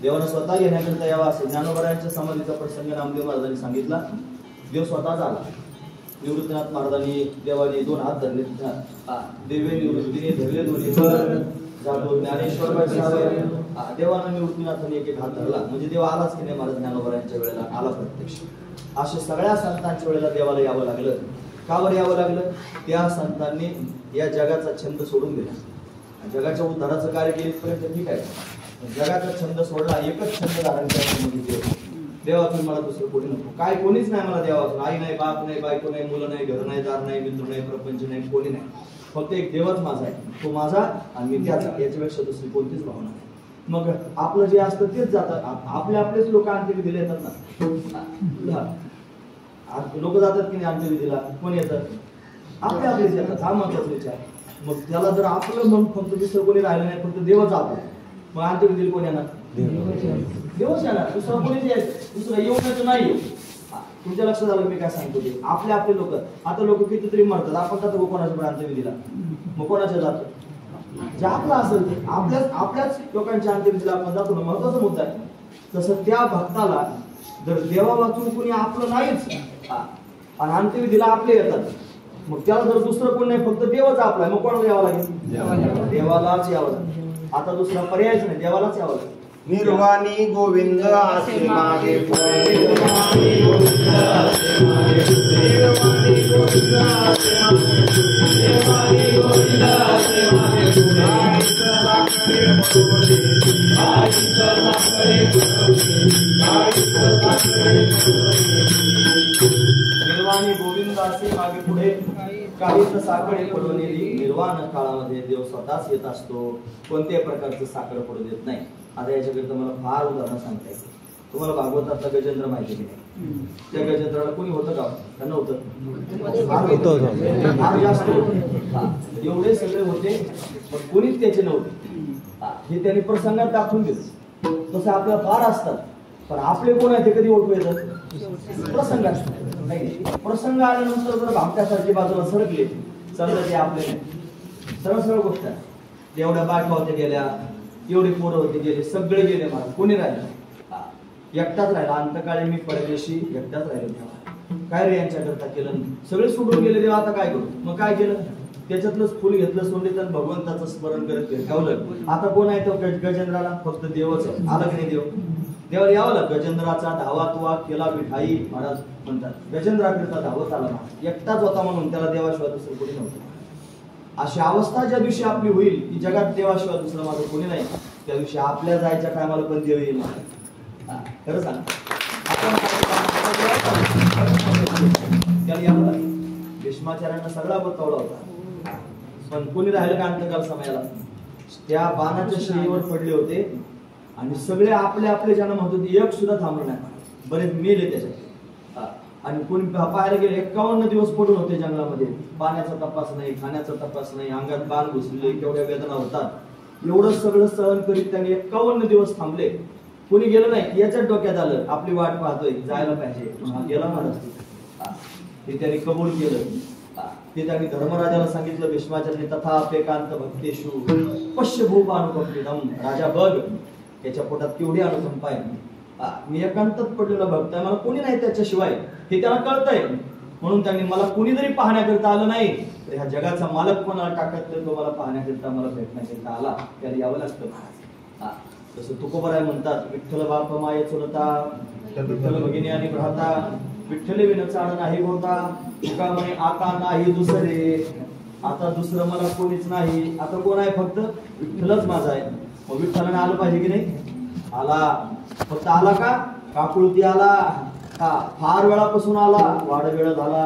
देवानं स्वतः घेण्याकरिता यावा असेल. ज्ञानोबरायांच्या समाधीचा प्रसंग नामदेव महाराजांनी सांगितला. देव स्वतःच आला. निवृत्तीनाथ महाराजांनी देवाने 2 हात धरले, दिव्य निवृत्तीने धरले दोन्ही जातो. ज्ञानेश्वर देवानं निवृत्तीनाथांनी एक हात धरला म्हणजे देव आलाच की नाही महाराज ज्ञानोबरायांच्या वेळेला आला प्रत्यक्ष. अशा सगळ्या संतांच्या वेळेला देवाला यावं लागलं. का बरं यावं लागलं? त्या संतांनी या जगाचा छंद सोडून दिला. जगाच्या उद्धाराचं कार्य केलेपर्यंत ठीक आहे, जगाचा छंद सोडला, एकच छंद धारण करायचं. देवातून मला दुसरं कोणी नको, काय कोणीच नाही मला देवातून. आई नाही, बाप नाही, बायको नाही, मुलं नाही, घर नाही, दार नाही, मित्र नाही, प्रपंच नाही, कोणी नाही. फक्त एक देवच माझा आहे, तो माझा आणि मी त्याचा, याच्यापेक्षा दुसरी कोणतीच भावना नाही. मग आपलं जे असतं तेच जातात. आपलेच लोक अंत्यविधीला येतात ना. लोक जातात की नाही अंत्यविधीला? कोण येतात? आपलेच येतात. हा महत्वाचा विचार. मग त्याला जर आपलं म्हणून फक्त दुसरं कोणी राहिलं नाही, फक्त देवच आपलं, मग अंत्यविधीला कोण येणार? देवच येणार. दुसरं कोणीच यायचं, दुसरं येऊन नाही. तुमच्या लक्षात आलं मी काय सांगतो ते? आपले लोक. आता लोक कितीतरी मरतात, आपण जातो कोणाच्या अंत्यविधीला? मग कोणाच्या जातो? जे आपलं असेल ते आपल्याच लोकांच्या अंत्यविधीला आपण जातो ना. महत्वाचा मुद्दा आहे. तसं त्या भक्ताला जर देवा वाचून कोणी आपलं नाहीच आणि अंत्यविधीला आपले येतात, मग त्याला जर दुसरं कोण नाही, फक्त देवच आपला आहे, मग कोणाला यावं लागेल? देवालाच यावं लागेल. आता दुसरा पर्यायच नाही, देवालाच यावं लागेल. निर्वाणी गोविंद आसे मागे निर्वाणी गोविंद असे मागे पुढे काहीच साखळी पडवलेली. निर्वाण काळामध्ये देव स्वतःच येत असतो, कोणत्याही प्रकारचं साखळ पडू देत नाही. आता याच्याकरिता मला फार उदाहरण सांगता येईल. तुम्हाला भागवतातला गजेंद्र माहिती की नाही? त्या गजेंद्राला कोणी होतं का? त्यांना होतं फार जास्त होतं. एवढे सगळे होते, पण कोणीच त्याचे नव्हते. हे त्यांनी प्रसंगात दाखवून दिलं. तसं आपल्याला फार असतात, पण आपले कोण आहे ते कधी ओळखू येतात? प्रसंग असतात. नाही, प्रसंग आल्यानंतर जर भामट्यासारखी बाजूला सरकले, समजा ते आपले नाही. सरळ सरळ गोष्ट आहे. एवढ्या बायका होत्या गेल्या, एवढे पोरं होते गेले, सगळे गेले. मला कोणी राहिलं? एकटाच राहिला. अंतकाळी मी परदेशी एकटाच राहिलो. काय रे यांच्याकरता केलं? सगळे सोडून गेले देव. आता काय करू? मग काय केलं? त्याच्यातलंच फुल घेतलं, सोडले, तर भगवंताचं स्मरण करत फिरकावलं. आता कोण आहे तो गजेंद्राला? फक्त देवच आहे. आला की नाही देव? देवाला यावं लागलं. गजेंद्राचा धावा तुवा केला विठाई महाराज म्हणतात. गजेंद्राकरिता धावत आला ना, एकटाच होता म्हणून त्याला देवाशिवाय दुसरं कोणी नव्हतं. अशी अवस्था ज्या दिवशी आपली होईल की जगात देवाशिवाय दुसरं माझं कोणी नाही, त्या दिवशी आपल्या जायच्या टायमाला पण देव येईल. खरं सांग, त्याला यावं लागेल. भीष्माचार्यांना सगळा बतवला होता, पण कोणी राहिलं का अंतकाल समयाला? त्या बाणाच्या शिळीवर पडले होते आणि सगळे आपले ज्यांना म्हणत होते, एक सुद्धा थांबलं नाही. बरेच मेले त्याच्यात. आणि कोणी पाहायला गेले 51 दिवस पडून होते जंगलामध्ये. पाण्याचा तपास नाही, खाण्याचा तपास नाही, अंगात बाण घुसले, केवढ्या वेदना होतात. एवढं सगळं सहन करीत त्यांनी 51 दिवस थांबले. कोणी गेलं नाही. याच्यात डोक्यात आलं आपली वाट पाहतोय, जायला पाहिजे. गेला महाराज. ते त्यांनी कबूल केलं. ते त्यांनी धर्मराजाला सांगितलं भीष्माचार्य तथापेकांत भक्तेषु पश्य भूपानुकंपितम. राजा बघ त्याच्या पोटात केवढी अनुकंपा आहे. मी एकांतात पडलेला भक्त आहे, मला कोणी नाही त्याच्याशिवाय हे त्याला कळतंय. म्हणून त्यांनी मला कोणी जरी पाहण्याकरिता आलं नाही तर ह्या जगाचा मालक कोणाला टाकत तो मला पाहण्याकरिता मला भेटण्याकरिता आला, त्याला यावं लागतं. तसं तुकोबराय म्हणतात विठ्ठल बाप माय चुलता विठ्ठल भगिनी आणि भ्राता विठ्ठल विन चाड नाही होता तुका म्हणे आता नाही दुसरे. आता दुसरं मला कोणीच नाही, आता कोण आहे फक्त विठ्ठलच माझा आहे. मग विठ्ठलाने आलं पाहिजे की नाही? आला. फक्त आला का? काकुळती आला का? फार वेळापासून आला. वाढ वेळ झाला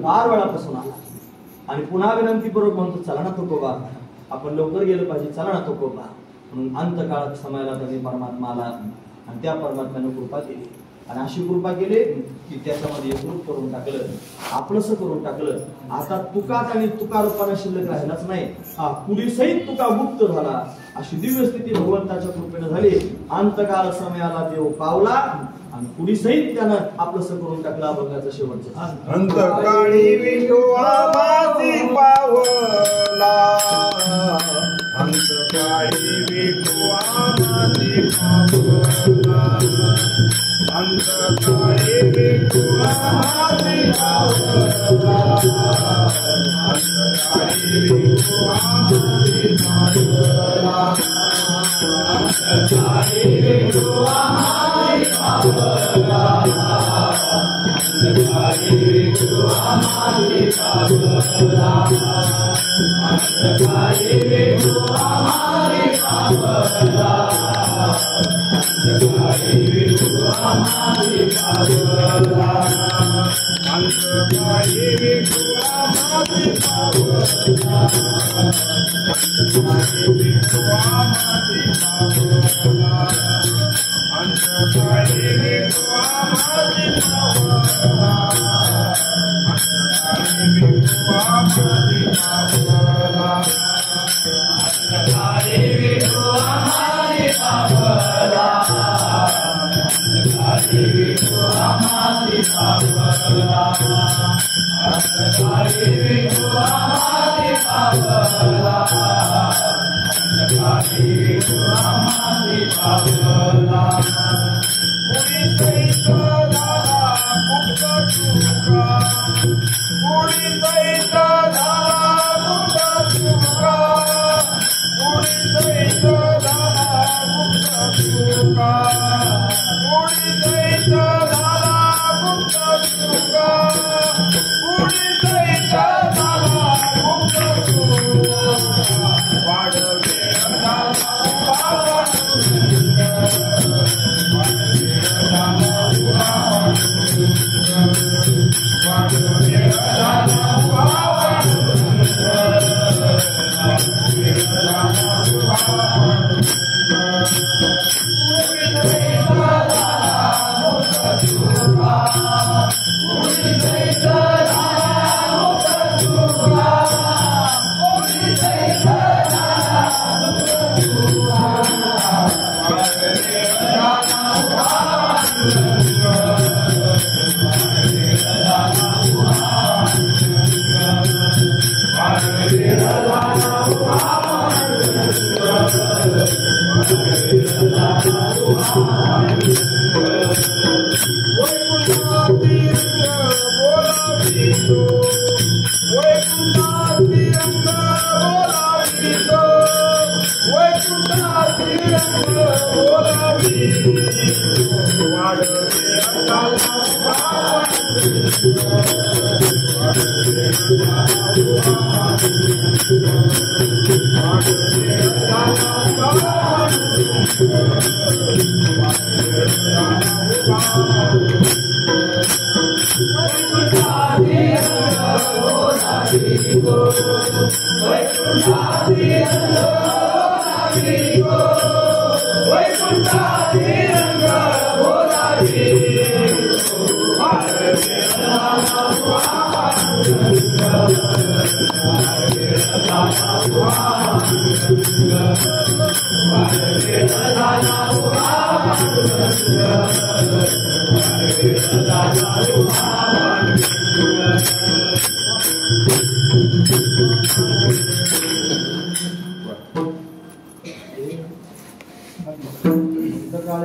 फार वेळापासून आला. आणि पुन्हा विनंतीपूर्वक म्हणतो चला ना तुकोबा, आपण लवकर गेलं पाहिजे, चला ना तुकोबा. म्हणून अंतकाळात समयाला त्यांनी परमात्मा आला आणि त्या परमात्म्याने कृपा केली. आणि अशी कृपा केली की त्याच्यामध्ये एकरूप करून टाकलं, आपलंसं करून टाकलं. आता तुकाच आणि तुका रूपाने शिल्लक राहिलाच नाही. पुढी सहित तुका मुक्त झाला. अशी दिव्य स्थिती भगवंताच्या कृपेने झाली. अंतकाळ समयाला देव पावला आणि पुढी सहित त्यानं आपलंसं करून टाकलं. अभंगाचं शेवटचं अंतकाळी विठुआ माझी पावला. अंतकाळी विठुआ माझी पावला. अंतकाळी विठुआ माझी पावला. अंतकाळी विठुआ माझी पावला. अंतकाळी विठुआ माझी पावला. अंतकाळी विठुआ माझी पावला. अंतकाळी विठुआ माझी पावला. अंतकाळी विठुआ माझी पावला. अंतकाळी विठुआ माझी पावला. अंतकाळी विठुआ माझी पावला. अंतकाळी विठुआ माझी पावला. अंतकाळी विठुआ माझी पावला. अंतकाळी विठुआ माझी पावला. अंतकाळी विठुआ माझी पावला. अंतकाळी विठुआ माझी पावला. अंतकाळी विठुआ माझी पावला. पुढी सहित झाला मुक्त तुका. पुढी सहित झाला मुक्त तुका. पुढी सहित झाला मुक्त तुका. पुढी सहित झाला मुक्त तुका. पुढी सहित झाला मुक्त तुका. वाढवे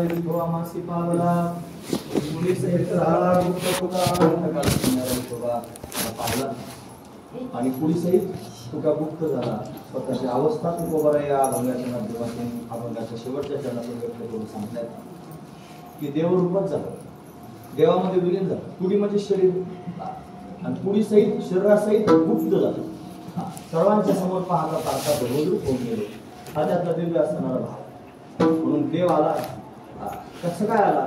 विठो आमासी पावला मुली सहित राळा गुप्त तुका अंतकाळ सुनारा विठोबा पावला आणि पुढे सहित तुका गुप्त झाला स्वतःची अवस्था तू उभा या अभंगाच्या माध्यमातून अभंगाच्या शेवटच्या चरणातून व्यक्त करून सांगतायत की देव रूपात झालं, देवामध्ये विलीन झालं. पुढी म्हणजे शरीर आणि पुढी सहित शरीरासहित गुप्त झालं. सर्वांच्या समोर पाहता पाहता भगवद्रूप होऊन गेलो. हा त्यातला दिव्य असणारा भाव. म्हणून देव आला. कसं काय आला,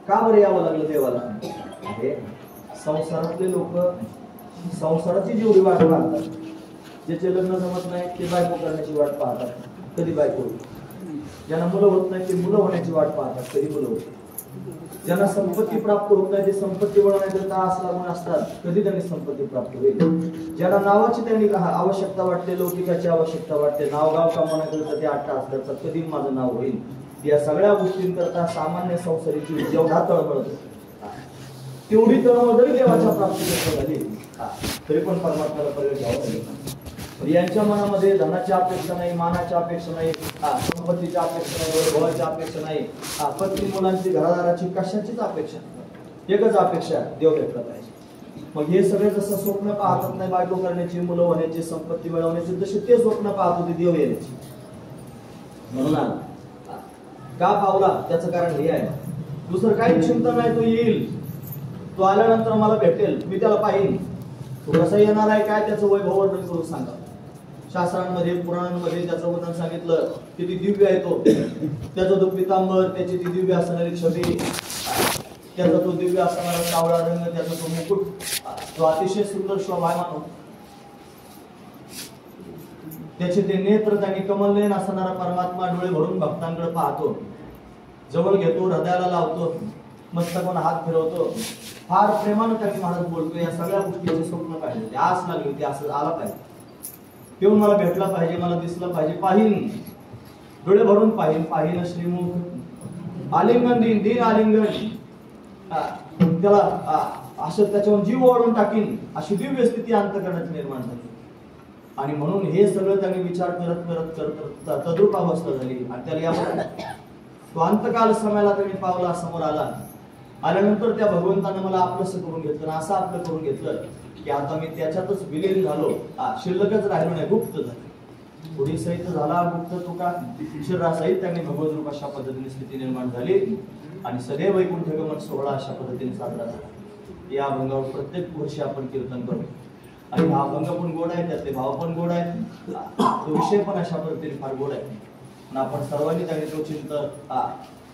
का बरं यावं लागलं देवाला? हे संसारातले लोक संसाराची जेवढी वाट पाहतात, ज्याचे लग्न जमत नाही ते बायको करण्याची वाट पाहतात, कधी बायको होईल. ज्यांना मुलं होत नाही ते मुलं होण्याची वाट पाहतात, कधी मुलं होत. ज्यांना संपत्ती प्राप्त होत नाही ते संपत्ती बनवण्याकरता आस लागून असतात, कधी त्यांनी संपत्ती प्राप्त होईल. ज्यांना नावाची त्यांनी आवश्यकता वाटते, लौकिकाची आवश्यकता वाटते, नावगाव कमवण्याकरता ते आट्टा असतात, कधी माझं नाव होईल. या सगळ्या गोष्टींकरता सामान्य संसारीची जेवढा तळमळ तेवढी तळमळ जरी देवाच्या प्राप्तीकरता झाली तरी पण परमात्म्याला प्रगट घ्यावं लागेल. यांच्या मनामध्ये धनाची अपेक्षा नाही, मानाची अपेक्षा नाही, संपत्तीची अपेक्षा नाही, वैभवाची अपेक्षा नाही, पत्नी मुलांची घरादाराची कशाचीच अपेक्षा नाही. एकच अपेक्षा देव भेटला पाहिजे. मग हे सगळे जसं स्वप्न पाहतात नाही बायको करण्याची, मुलं होण्याची, संपत्ती मिळवण्याची, तसे ते स्वप्न पाहत होते देव येण्याची. म्हणून का पावला त्याचं कारण हे आहे. दुसरं काही चिंता नाही, तो येईल, तो आल्यानंतर मला भेटेल, मी त्याला पाहिन. तो कसा येणार आहे, काय त्याचं वैभव वर्णन करून सांगा. शास्त्रांमध्ये पुराणांमध्ये त्याचं वर्णन सांगितलं, किती दिव्य आहे तो. त्याचा तो पितांबर, त्याची ती दिव्य असणारी छबी, त्याचा तो दिव्य असणारा कावळा रंग, त्याचा तो मुकुट, तो अतिशय सुंदर शोभायमान होतो. त्याचे ते नेत्र, त्यांनी कमलनयन असणारा परमात्मा डोळे भरून भक्तांकडे पाहतो, जवळ घेतो, हृदयाला लावतो, मस्तकावर हात फिरवतो. फार प्रेमानं त्यांनी महाराज बोलतो. या सगळ्या गोष्टीचे स्वप्न पाहिजे, ते आस लागली होती, असं आला पाहिजे, येऊन मला भेटला पाहिजे, मला दिसलं पाहिजे, पाहिन, डोळे भरून पाहिन, पाहिन श्रीमुख, आलिंगन दिन, दिन आलिंगन, त्याला असं त्याच्यावर जीव ओढून टाकीन, अशी दिव्य स्थिती अंतःकरणाची निर्माण झाली. आणि म्हणून हे सगळं त्यांनी विचार करत करत करत तद्रूप अवस्था झाली. आणि त्याला यावर तो अंतकाल समयाला त्यांनी पावला, समोर आला. आल्यानंतर त्या भगवंतानं मला आपलंसं करून घेतलं, असं आपलं करून घेतलं की आता मी त्याच्यातच विलीन झालो, शिल्लकच राहिलो नाही, गुप्त झाले. पुढे सहित झाला गुप्त तुका शरीरासहित त्यांनी भगवत रूप अशा पद्धतीने स्थिती निर्माण झाली. आणि सदैव वैकुंठ गमन सोहळा अशा पद्धतीने साजरा झाला. या अभंगावर प्रत्येक वर्षी आपण कीर्तन करू. आणि हा अभंग पण गोड आहे, त्यातले भाव पण गोड आहेत, तो विषय पण अशा पद्धतीने फार गोड आहे. आणि आपण सर्वांनी त्यांनी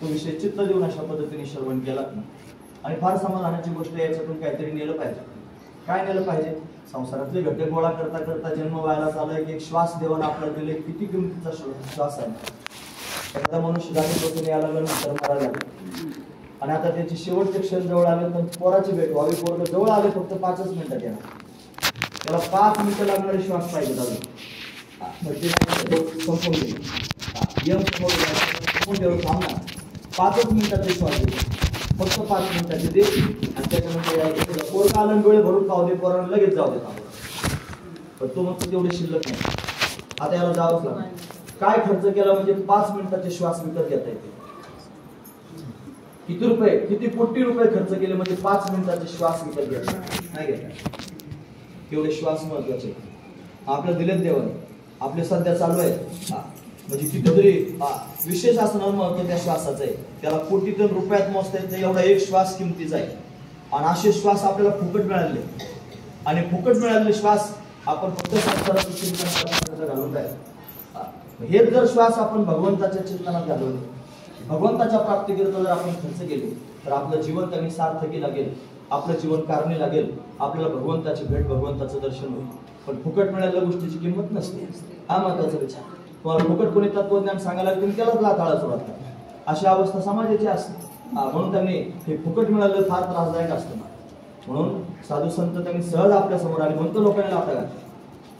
तो विषय चित्त देऊन अशा पद्धतीने श्रवण केला. आणि फार समाधानाची गोष्ट याच्यातून काहीतरी नेलं पाहिजे. काय नेलं पाहिजे? संसारातले घटक गोळा करता करता जन्म व्हायला चालू की एक श्वास देवाला आपल्याला दिले, किती किमतीचा श्वास आहे. एखादा मनुष्य जागी बसून यायला नंतर मारायला लागला आणि आता त्याची शेवटचे क्षण जवळ आले, तर पोराची भेट व्हावी, पोरग जवळ आले, फक्त 5च मिनिटात येणार. त्याला 5 मिनिटं लागणारे श्वास पाहिजे दादा, संपून गेले थांबणार. 5च मिनिटाचे श्वास देतो, फक्त 5 मिनिटाचे दे. आणि त्याच्यानंतर पोरगा आलं, डोळे भरून पाहू दे, पोरांना लगेच जाऊ दे. पण तो मग तेवढे शिल्लक नाही, आता याला जावंच लागणार. काय खर्च केला म्हणजे 5 मिनिटाचे श्वास विकत घेता येते. किती रुपये, किती कोटी रुपये खर्च केले म्हणजे 5 मिनिटाचे श्वास विकत घेता नाही घेता. तेवढे श्वास महत्वाचे आपल्या दिलेत देवाने, आपले सध्या चालू आहे. म्हणजे कितीतरी विशेष असणार महत्व त्या श्वासाचं आहे. त्याला कोटीतून रुपयात मोजता येते, एवढा एक श्वास किमतीचा आहे. आणि असे श्वास आपल्याला फुकट मिळाले, आणि फुकट मिळालेले श्वास आपण फक्त संसाराचं चिंतन घालून आहे. हेच जर श्वास आपण भगवंताच्या चिंतनात घालवले, भगवंताच्या प्राप्तीकरिता जर आपण खर्च केले, तर आपलं जीवन त्यांनी सार्थकी लागेल, आपलं जीवन कारणे लागेल, आपल्याला भगवंताची भेट, भगवंताचं दर्शन होईल. पण फुकट मिळालेल्या गोष्टीची किंमत नसते, हा महत्वाचा विचार. तुम्हाला फुकट कोणी तत्वज्ञान सांगायला तुम्ही त्यालाच लाथाळा सुरुवात करा, अशी अवस्था समाजाची असते. म्हणून त्यांनी हे फुकट मिळालेलं फार त्रासदायक असतं. म्हणून साधू संत त्यांनी सहज आपल्या समोर आले, म्हणतो लोकांना लाथा घातल्या.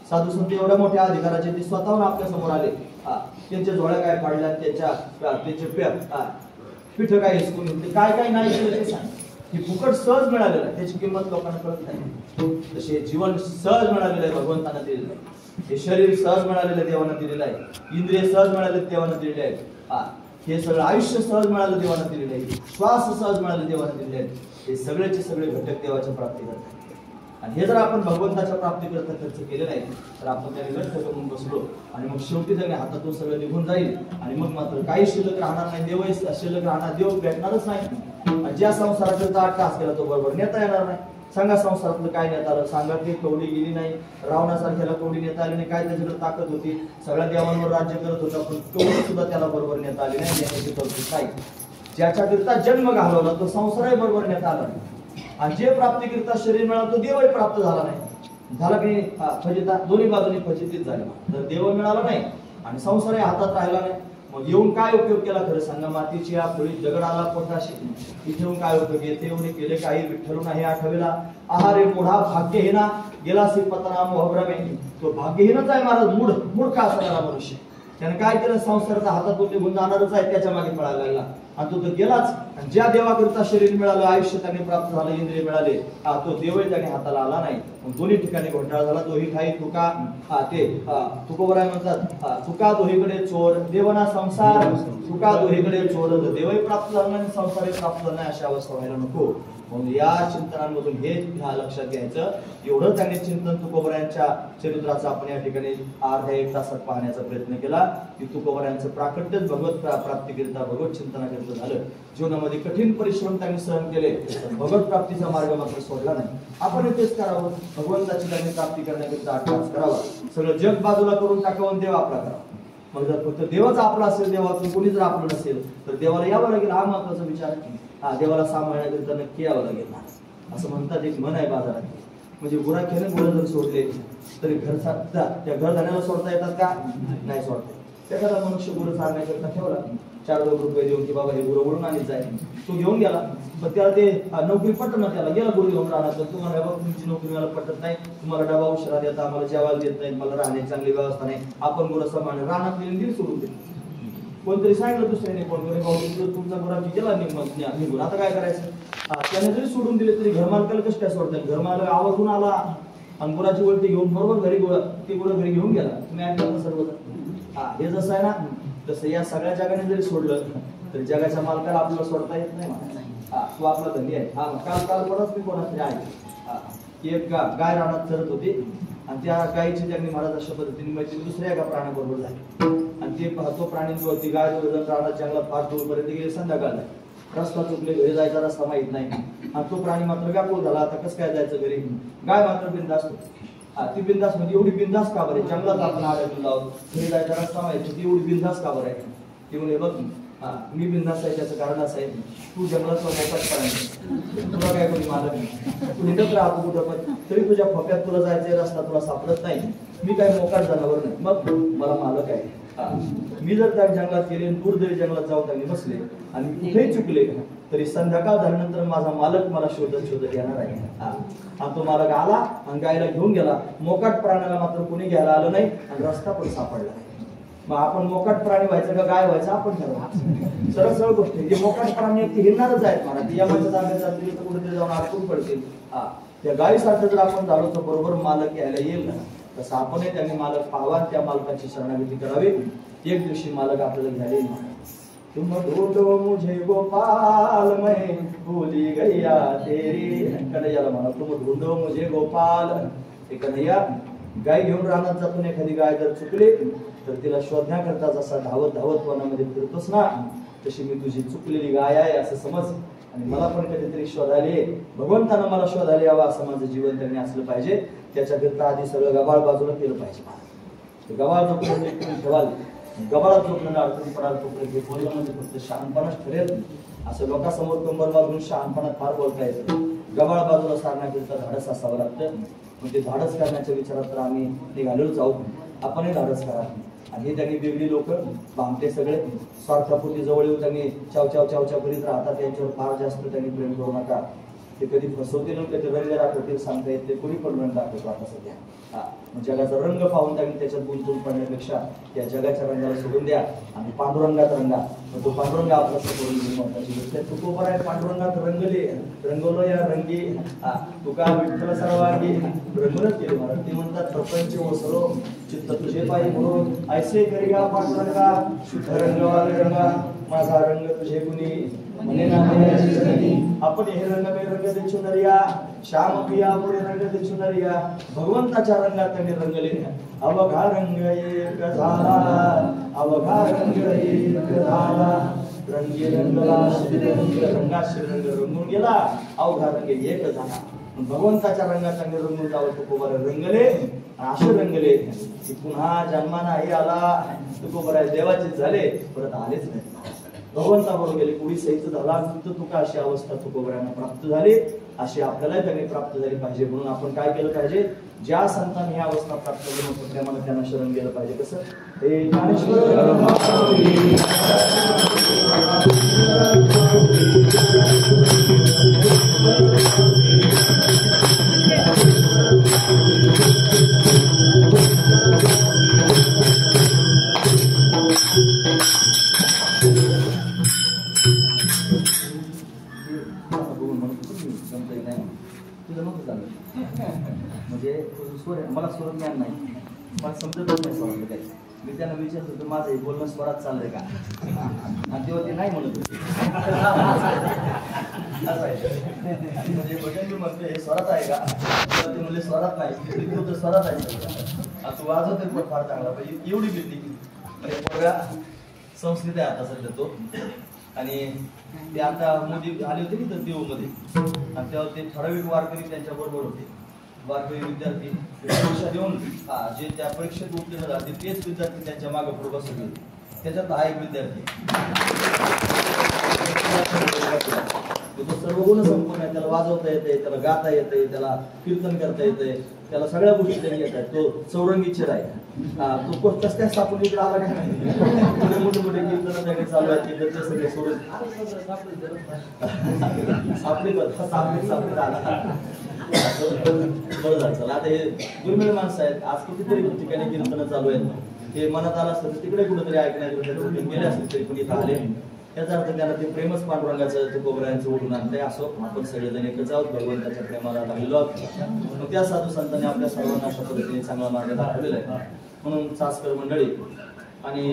साधू संत एवढ्या मोठ्या अधिकाराचे ते स्वतःहून आपल्या समोर आले. त्यांच्या जोड्या काय पाडल्या, त्याचे पिठ काय हिसकून घेतले, काय काय नाही केलं ते सांग. ही फुकट सहज मिळालेलं आहे, त्याची किंमत लोकांना कळत नाही. तसे जीवन सहज मिळालेलं आहे, भगवंतांना दिलेलं आहे. हे शरीर सहज मिळालेलं देवानं दिलेलं आहे, इंद्रिय सहज मिळालेले देवानं दिलेले आहेत. हे सगळं आयुष्य सहज मिळालं देवानं दिलेलं आहे, श्वास सहज मिळालं देवानं दिलेले आहेत, हे सगळेचे सगळे घटक देवाच्या प्राप्ती करतात. आणि हे जर आपण भगवंताच्या प्राप्तीकरता खर्च केले नाही तर आपण त्याने व्यर्थ करून बसलो आणि मग शेवटी त्याने हातातून सगळं निघून जाईल आणि मग मात्र काही शिल्लक राहणार नाही, देव शिल्लक राहणार, देव भेटणारच नाही. आणि ज्या संसाराकरता 8 तास केला तो बरोबर नेता येणार नाही. सांगा संसारातलं काय नेता आलं? सांगा ती कवडी गेली नाही, रावणासारख्याला कवडी नेता आली नाही, काय त्याच्याकडे ताकद होती, सगळ्या देवांवर राज्य करत होता पण कवडी सुद्धा त्याला बरोबर नेता आली नाही. नेण्याची तरतूद काय? ज्याच्याकरता जन्म घालवला तो संसारही बरोबर नेता आला नाही. आणि जे प्राप्तीकरिता शरीर मिळालं तो देवही प्राप्त झाला नाही. झाला की फजिता, दोन्ही बाजूनी फजितीच झाली. तर देव मिळाला नाही आणि संसारही हातात राहिला नाही. मग येऊन काय उपयोग केला? खरं सांगा, मातीची या फळी दगडाला पोटाशी इथे येऊन काय उपयोग? येथे येऊन केले काही विठ्ठल नाही आठवेला, आहारे मोढा भाग्यहीना गेला सी पतना मोहभ्रमे. तो भाग्यहीनच आहे महाराज, मूढ का असणारा मनुष्य. त्याने काय केलं? संसाराचा हातातून निघून जाणारच आहे, त्याच्या मागे पळायला लागला आणि तो तर गेलाच. आणि ज्या देवाकरता शरीर मिळालं, आयुष्य त्याने प्राप्त झालं, इंद्रिय मिळाले, तो देवही त्याने हाताला आला नाही. दोन्ही ठिकाणी घोटाळा झाला. दोही ठाई तुका ते तुकोबराय म्हणतात, तुका दोहीकडे चोर देवना संसार, तुका दोहीकडे चोर. देवही प्राप्त झाला नाही, संसारही प्राप्त झाला नाही, अशी अवस्था व्हायला नको. म्हणून या चिंतनांमधून हे लक्षात घ्यायचं. एवढं त्याने चिंतन तुकोबरायांच्या चरित्राचं आपण या ठिकाणी अर्ध्या 1 तासात पाहण्याचा प्रयत्न केला की तुकोबरायांचं प्राकट्यच भगवत प्राप्तीकरिता, भगवत चिंतनाकरिता झालं. जीवनामध्ये कठीण परिश्रम त्यांनी सहन केले, भगवत प्राप्तीचा मार्ग मात्र सोडला नाही. आपण तेच करावं, भगवंताची त्यांनी प्राप्ती करण्याकरिता अट्टास करावा. सगळं जग बाजूला करून टाकावं, देव आपला करावा. मग जर फक्त देवच आपला असेल, देवातून कोणी जर आपलं नसेल तर देवाला यावं लागेल. हा महत्वाचा विचार. देवाला सांभाळण्याकरिता नक्की यावं लागेल ना. असं म्हणतात, एक म्हण आहे बाजारात, म्हणजे गुराख्याने गुरं जर सोडले तरी त्या घरधण्याला सोडता येतात का? नाही सोडता. एखादा मनुष्य गुरं चालण्याकरिता ठेवला, 4 रुपये देऊन की बाबा हे गुरं ओढून आणि जाय, तो घेऊन गेला. पण त्याला ते नोकरी पटत ना, त्याला गेला गुरु घेऊन राहणार. तर तुम्हाला बाबा तुमची नोकरी मला पटत नाही, तुम्हाला डबा उशिरा देता, आम्हाला जेवायला देत नाही, मला राहण्याची चांगली व्यवस्था नाही, आपण गुरं सांभाळणे रानात दिली सोडून दिली. कोणतरी सांगितलं दुसऱ्याने, कोणतरी तुमचा गुराखी गेला निघून, आता काय करायचं? त्याने जरी सोडून दिले तरी घरमालकाला कसं काय सोडतात? घरमालक आवर्जून आला आणि गुराची वलटी घेऊन बरोबर घरी ते गुरं घरी घेऊन गेला. तुम्ही ऐकलं सर्वजण. हे जसं आहे ना, तसं या सगळ्या जगाने जरी सोडलं तरी जगाच्या मालकाला आपल्याला सोडता येत नाही. तो आपला धनी आहे. काल परत मी कोणातरी आहे, एक गाय रानात चरत होती आणि त्या गायीची त्यांनी महाराज अशा पद्धतीने मैत्री दुसऱ्या एका प्राण्याबरोबर झाली. आणि ते तो प्राणी ती गाय रानात जंगलात फार दूरपर्यंत गेली. संध्याकाळ रस्ता चुकले, घरी जायचा रस्ता माहित नाही आणि तो प्राणी मात्र व्याकुळ झाला. आता कसं काय जायचं घरी? गाय मात्र बिंदास होती. ती बिंदास म्हणजे एवढी बिंदास का बरे? जंगलात आपण अडकलेलो आहोत, घरी जायचा रस्ता माहिती, ती एवढी बिंदास का बरं आहे? ती म्हणजे बघ मी बिंदास आहे, त्याचं कारण असं आहे, तू जंगलात मोकाट प्राणी, तुला काय कोणी मालक नाही, तू निघत राहतो कुठं पण तरी तुझ्या खोक्यात तुला जायचे रस्ता तुला सापडत नाही. मी काय मोकाट जनावर नाही, मग मला मालक आहे. मी जर त्या जंगलात गेले, दूर जरी जंगलात जाऊन त्यांनी बसले आणि कुठेही चुकले तरी संध्याकाळ झाल्यानंतर माझा मालक मला शोधत येणार आहे. आणि तो मालक आला आणि गायला घेऊन गेला. मोकाट प्राण्याला मात्र कोणी घ्यायला आलं नाही आणि रस्ता पण सापडला. मग आपण मोकाट प्राणी व्हायचं का गाय व्हायचं आपण ठरवा. सरळ सरळ गोष्ट आहे. जे मोकाट प्राणी आहेत ते हिरणारच आहेत मला, ती यामाच्या जागेत जातील तर कुठेतरी जाऊन अडकून पडतील. त्या गायीसारखं जर आपण झालो तर बरोबर मालक घ्यायला येईल ना. तसं आपणही त्यांनी मालक पाहावा, त्या मालकाची शरणागती करावी. एक दिवशी मालक आपल्याला घ्यायला येईल. तुम ढूंढो मुझे गोपाल मैं भूली गैया तेरी. कन्हैयाला म्हणा, तुम ढूंढो मुझे गोपाल. हे कन्हैया, गाय घेऊन राहण्यात जातून एखादी गाय जर चुकली तर तिला शोधण्याकरता जसा धावत धावत वनामध्ये फिरतोस ना, तशी मी तुझी चुकलेली गाय आहे असं समज. आणि मला पण कधीतरी शोधायला, भगवंतानं मला शोधायला यावं असं माझं जीवन त्यांनी असलं पाहिजे. त्याच्याकरता आधी सगळं गबाळ बाजूला केलं पाहिजे. गबाळ जोपर्यंत ठेवाल, गबाळात जोपर्यंत अडचणी पडाल तोपर्यंत हे बोलणं म्हणजे फक्त शहाणपणाच ठरेल. असं लोकांसमोर कंबर बाजून शहाणपणात फार बोलता येतं. गबाळ बाजूला सारण्याकरिता धाडस असावं लागतं. म्हणजे धाडस करण्याच्या विचारात तर आम्ही निघालेलोच आहोत. आपणही धाडस करा. आणि हे त्यांनी वेगळी लोक भामटे सगळे स्वार्थापोटी जवळ येऊन त्यांनी चावचाव करीत राहतात. त्यांच्यावर फार जास्त त्यांनी प्रेम करू नका. ते कधी फसवतील, कधी रंग दाखवतील सांगता येत. ते कोणी पण रंग दाखवतो आता सध्या. जगाचा रंग पाहून त्यांनी त्याच्यात गुंतून पडण्यापेक्षा त्या जगाच्या रंगाला सोडून द्या आणि पांडुरंगात रंगा. तो पांडुरंग आपला करून महत्वाची गोष्ट आहे. तू आहे पांडुरंगात रंगले रंगवलं या रंगी तुका विठ्ठल सर्वांगी रंगूनच केले महाराज. ते म्हणतात प्रपंच ओसरो चित्त तुझे पायी म्हणून ऐसे करिगा पांडुरंगा शुद्ध रंगवाले रंगा माझा रंग तुझे कुणी म्हणे ना हयाची जननी आपण हे रंग में रंग दे चुनरिया श्याम पिया पुरे रंग दे चुनरिया भगवंताच्या रंगात त्यांनी रंगले अवघा रंग एक झाला अवघा रंग एक झाला रंगी रंगला श्रीरंग रंगा श्रीरंग रंगून गेला अवघा रंग एक झाला भगवंताच्या रंगात त्यांनी रंगून जावं तुकोबर रंगले असे रंगले की पुन्हा जन्मा नाही आला तुकोबर देवाचे झाले परत आलेच नाही भगवंताबरोबर गेले कुणी सहित झाला तुका अशी अवस्था तुकोबरांना प्राप्त झाली अशी आपल्याला त्यांनी प्राप्त झाली पाहिजे म्हणून आपण काय केलं पाहिजे ज्या संतांनी ही अवस्था प्राप्त केली होती त्यामध्ये त्यांना शरण गेलं पाहिजे कसं हे ज्ञानेश्वर म्हणजे मला स्वर ज्ञान नाही मला समजतच नाही स्वरातलं काही मी त्यांना विचारत होतो माझं हे बोलणं स्वरात चाललंय का आणि तेव्हा ते नाही म्हणत होते म्हणजे भजन मी म्हणतो हे स्वरात आहे का तेव्हा ते म्हणले स्वरात नाही होतं स्वरात आहे तू वाजवते पण फार चांगला पाहिजे एवढी भीती म्हणजे पोरगा संस्कृत आहे आता सध्या तो आणि ते आता मोदी आले होते की तर देऊमध्ये आणि तेव्हा ते ठराविक वारकरी त्यांच्या बरोबर होते वारकरी विद्यार्थी परीक्षा देऊन जे त्या परीक्षेत उत्तीर्ण झाले तेच विद्यार्थी त्यांच्या मागे पुढे बसले त्याच्यात हा एक विद्यार्थी तो सर्व गुण संपूर्ण आहे त्याला वाजवता येते त्याला गाता येते त्याला कीर्तन करता येते त्याला सगळ्या गोष्टी त्यांनी येत आहेत तो चौरंगी चेहरा आहे तो कसं काय सापडून इकडे आला काय मोठे मोठे कीर्तन त्याकडे चालू आहेत ते सगळे सोडून सापडे आला बरं झालं चला आता हे दुर्मिळ माणसं आहेत आज कितीतरी ठिकाणी कीर्तन चालू आहेत हे मनात आलं असतं तर तिकडे कुठेतरी ऐकण्यात गेले असतील तरी कुणी इथं आले त्याचा अर्थ त्याला ते प्रेमच पांडुरंगाचं तुकोबरायांचं ओढून आणतंय असो आपण सगळेजण एकच आहोत भगवंताच्या प्रेमाला लागलेलो आहोत मग त्या साधू संतांनी आपल्या सर्वांना अशा पद्धतीने चांगला मार्ग दाखवलेला आहे म्हणून चासकर मंडळी आणि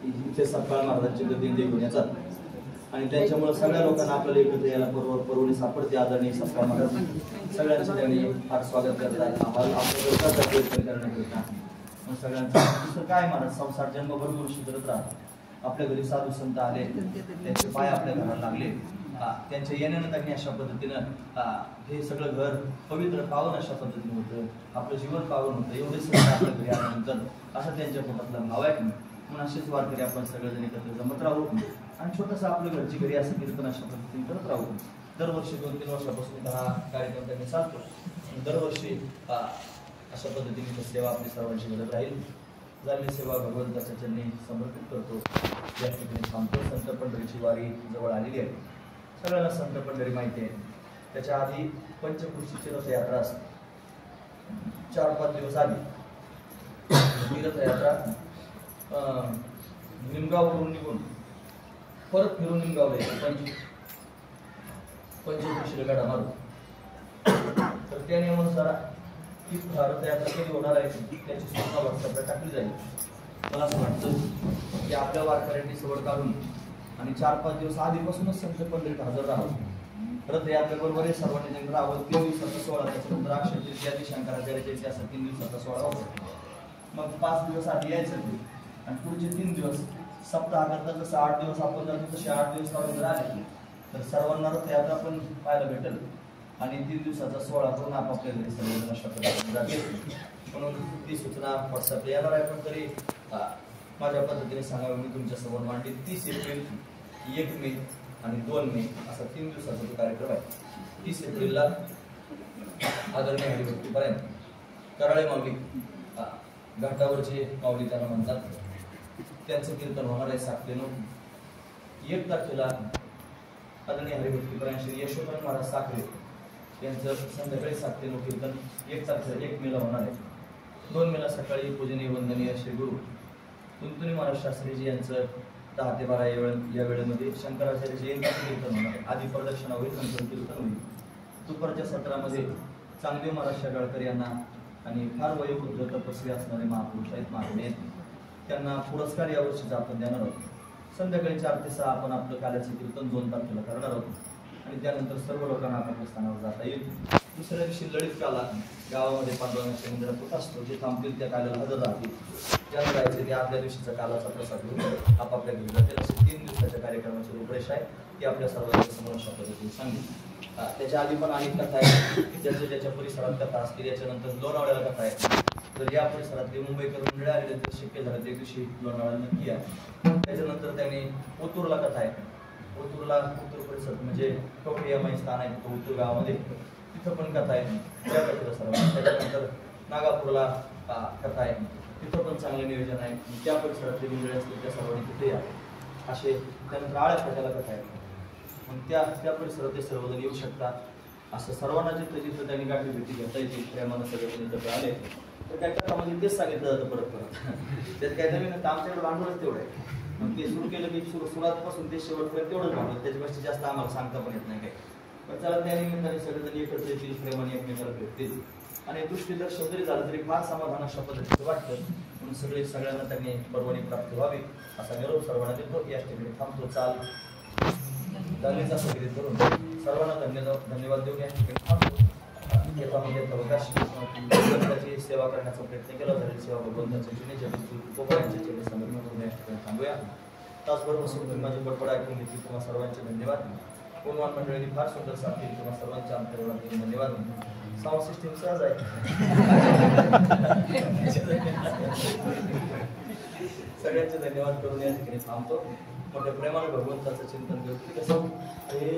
इथे सकाळ महाराजांची दिंडी घेऊन येतात आणि त्यांच्यामुळे सगळ्या लोकांना आपल्याला एकत्र यायला परवणी सापडते आदरणीय सकाळ महाराज सगळ्यांचं त्यांनी फार स्वागत करतात आपल्या प्रयत्न करण्याकरिता मग सगळ्यांचं दुसरं काय महाराज संसार जन्मभर गोष्टी करत राहतात आपल्या घरी साधू संत आले त्यांचे पाय आपल्या घराला लागले त्यांच्या येण्यानं त्यांनी अशा पद्धतीनं हे सगळं घर पवित्र पावन अशा पद्धतीने होतं आपलं जीवन पावन होतं एवढे सगळं आपल्या घरी आल्यानंतर असं त्यांच्या पोटातला भाव आहे म्हणून असेच वारकरी आपण सगळेजण एकत्र जमत राहू आणि छोटंसं आपल्या घरची घरी असं कीर्तन अशा पद्धतीने करत राहू दरवर्षी 2-3 वर्षापासून हा कार्यक्रम त्यांनी चालतो दरवर्षी अशा पद्धतीने सेवा आपली सर्वांची घडत राहील झालेली सेवा भगवंताच्या चरणी समर्पित करतो या ठिकाणी थांबतो संत पंढरीची वारी जवळ आलेली आहे सगळ्यांना संत पंढरी माहिती आहे त्याच्या आधी पंचकृषीची रथयात्रा असते 4-5 दिवस आधी ही रथयात्रा निमगाववरून निघून परत फिरून निमगावला येते पंचकृषीला गाडा मारून तर त्या नियमानुसार ही रथयात्रा कधी होणार आहे त्याची सूचना व्हॉट्सअपला टाकली जाईल मला असं वाटतं की आपल्या वारकऱ्यांनी सवड काढून आणि 4-5 दिवस आधीपासूनच संत पंढरीत हजर राहावं रथयात्रेबरोबर हे सर्वांनी जण राहावं 3 दिवसाचा सोहळा त्याच्यानंतर अक्षय तृतीया शंकराचार्याचे असा 3 दिवसाचा सोहळा होता मग 5 दिवस आधी यायचं आणि पुढचे 3 दिवस सप्ताह करता जसं 8 दिवस आपण जातो तसे 8 दिवस काढून जर आले तर सर्वांना रथयात्रा पण पाहायला भेटेल आणि 3 दिवसाचा सोहळा करून आपापल्या घरी सर्वजण अशा पद्धतीने जातील म्हणून ती सूचना व्हॉट्सअपला येणार आहे पण तरी माझ्या पद्धतीने सांगावं मी तुमच्या समोर मांडली 30 एप्रिल 1 मे आणि 2 मे असा 3 दिवसाचा तो कार्यक्रम आहे 30 एप्रिलला आदरणीय हरिभक्तीपर्यंत कराळे माऊली घाटावरचे माऊली त्यांना म्हणतात त्यांचं कीर्तन होणार आहे 7 ते 9 1 तारखेला आदरणीय हरिभक्तीपर्यंत श्री यशोधन महाराज साखरे यांचं संध्याकाळी 7 ते 9 कीर्तन 1 तारखेला 1 मेला होणार आहे 2 मेला सकाळी पूजनीय वंदनीय श्री गुरु तुंतुनी महाराज शास्त्रीजी यांचं 10 ते 12 या वेळेमध्ये शंकराचार्य जयंतीचं कीर्तन होणार आहे आधी प्रदक्षिणा होईल नंतर कीर्तन होईल दुपारच्या सत्रामध्ये चांगदेव महाराज शेगाळकर यांना आणि फार वयोवृद्ध तपस्वी असणारे महापुरुष आहेत महात्मे त्यांना पुरस्कार यावर्षीचा आपण देणार आहोत संध्याकाळी 4 ते 6 आपण आपलं काल्याचं कीर्तन 2 तारखेला करणार आहोत आणि त्यानंतर सर्व लोकांना आपापल्या स्थानावर जाता येईल. दुसऱ्या दिवशी ललित काला गावामध्ये पांडुरंगाच्या मंदिरात होत असतो. जे थांबतील त्या काल्याला हजर राहतील. ज्यांना जायचे ते आपल्या दिवशीचा कालाचा प्रसाद घेऊन आपापल्या घरी जातील. असे 3 दिवसाच्या कार्यक्रमाची रूपरेषा आहे ती आपल्या सर्वांच्या समोर अशा पद्धतीने सांगितली. त्याच्या आधी पण अनेक कथा आहेत ज्याच्या ज्याच्या परिसरात कथा असतील. याच्यानंतर लोणावळ्याला कथा आहे. जर या परिसरातले मुंबईकर मंडळी आलेले तर शक्य झालं त्या दिवशी लोणावळा नक्की आहे. त्याच्यानंतर त्यांनी ओतूरला कथा आहे. ओतूरला उत्तर परिसर म्हणजे टोकरियामाई स्थान आहे तो ओतूर गावामध्ये तिथं पण कथा आहे त्या कथेला सर्व. त्याच्यानंतर नागापूरला कथा आहे तिथं पण चांगलं नियोजन आहे. त्या परिसरातले मंडळी असतील त्या सर्वांनी तिथे या असे. त्यानंतर आळ्या फाट्याला कथा आहे मग त्या परिसरात ते सर्वजण येऊ शकतात. असं सर्वांना जिथं जिथं त्यांनी गाठी भेटी घेता येते प्रेमानं सगळेजण एकत्र आले तर काय कथा म्हणजे तेच सांगितलं जातं परत त्यात काय नवीन तर आमच्याकडे भांडवलच तेवढं आहे. मग ते सुरू केलं की सुरुवातपासून ते शेवटपर्यंत तेवढंच भांडवल त्याच्यापेक्षा जास्त आम्हाला सांगता पण येत नाही काही. पण चला त्या निमित्ताने सगळेजण एकत्र येतील प्रेमाने एकमेकाला भेटतील आणि दृष्टीदर्शन जरी झालं तरी फार समाधान अशा पद्धतीचं वाटतं. म्हणून सगळ्यांना त्यांनी परवानी प्राप्त व्हावी असा निरोप सर्वांना देतो. या ठिकाणी थांबतो. चाल धन्यचा सगळे करून सर्वांना धन्यवाद देऊन या ठिकाणी थांबतो. भगवंताची सेवा करण्याचा प्रयत्न केला झालेली सेवा भगवंताच्या चरणी समर्पण या ठिकाणी थांबूया. तासभर बसून तुम्ही माझी बडबड ऐकून घेतली. तुम्हा सर्वांचे धन्यवाद. कोणवान मंडळींनी फार सुंदर साथ दिली. तुम्हा सर्वांच्या अंतर्गत धन्यवाद. साऊंड सिस्टीम सहज आहे. सगळ्यांचे धन्यवाद करून या ठिकाणी थांबतो. मोठ्या प्रेमाने भगवंताचं चिंतन करतो. कसं हे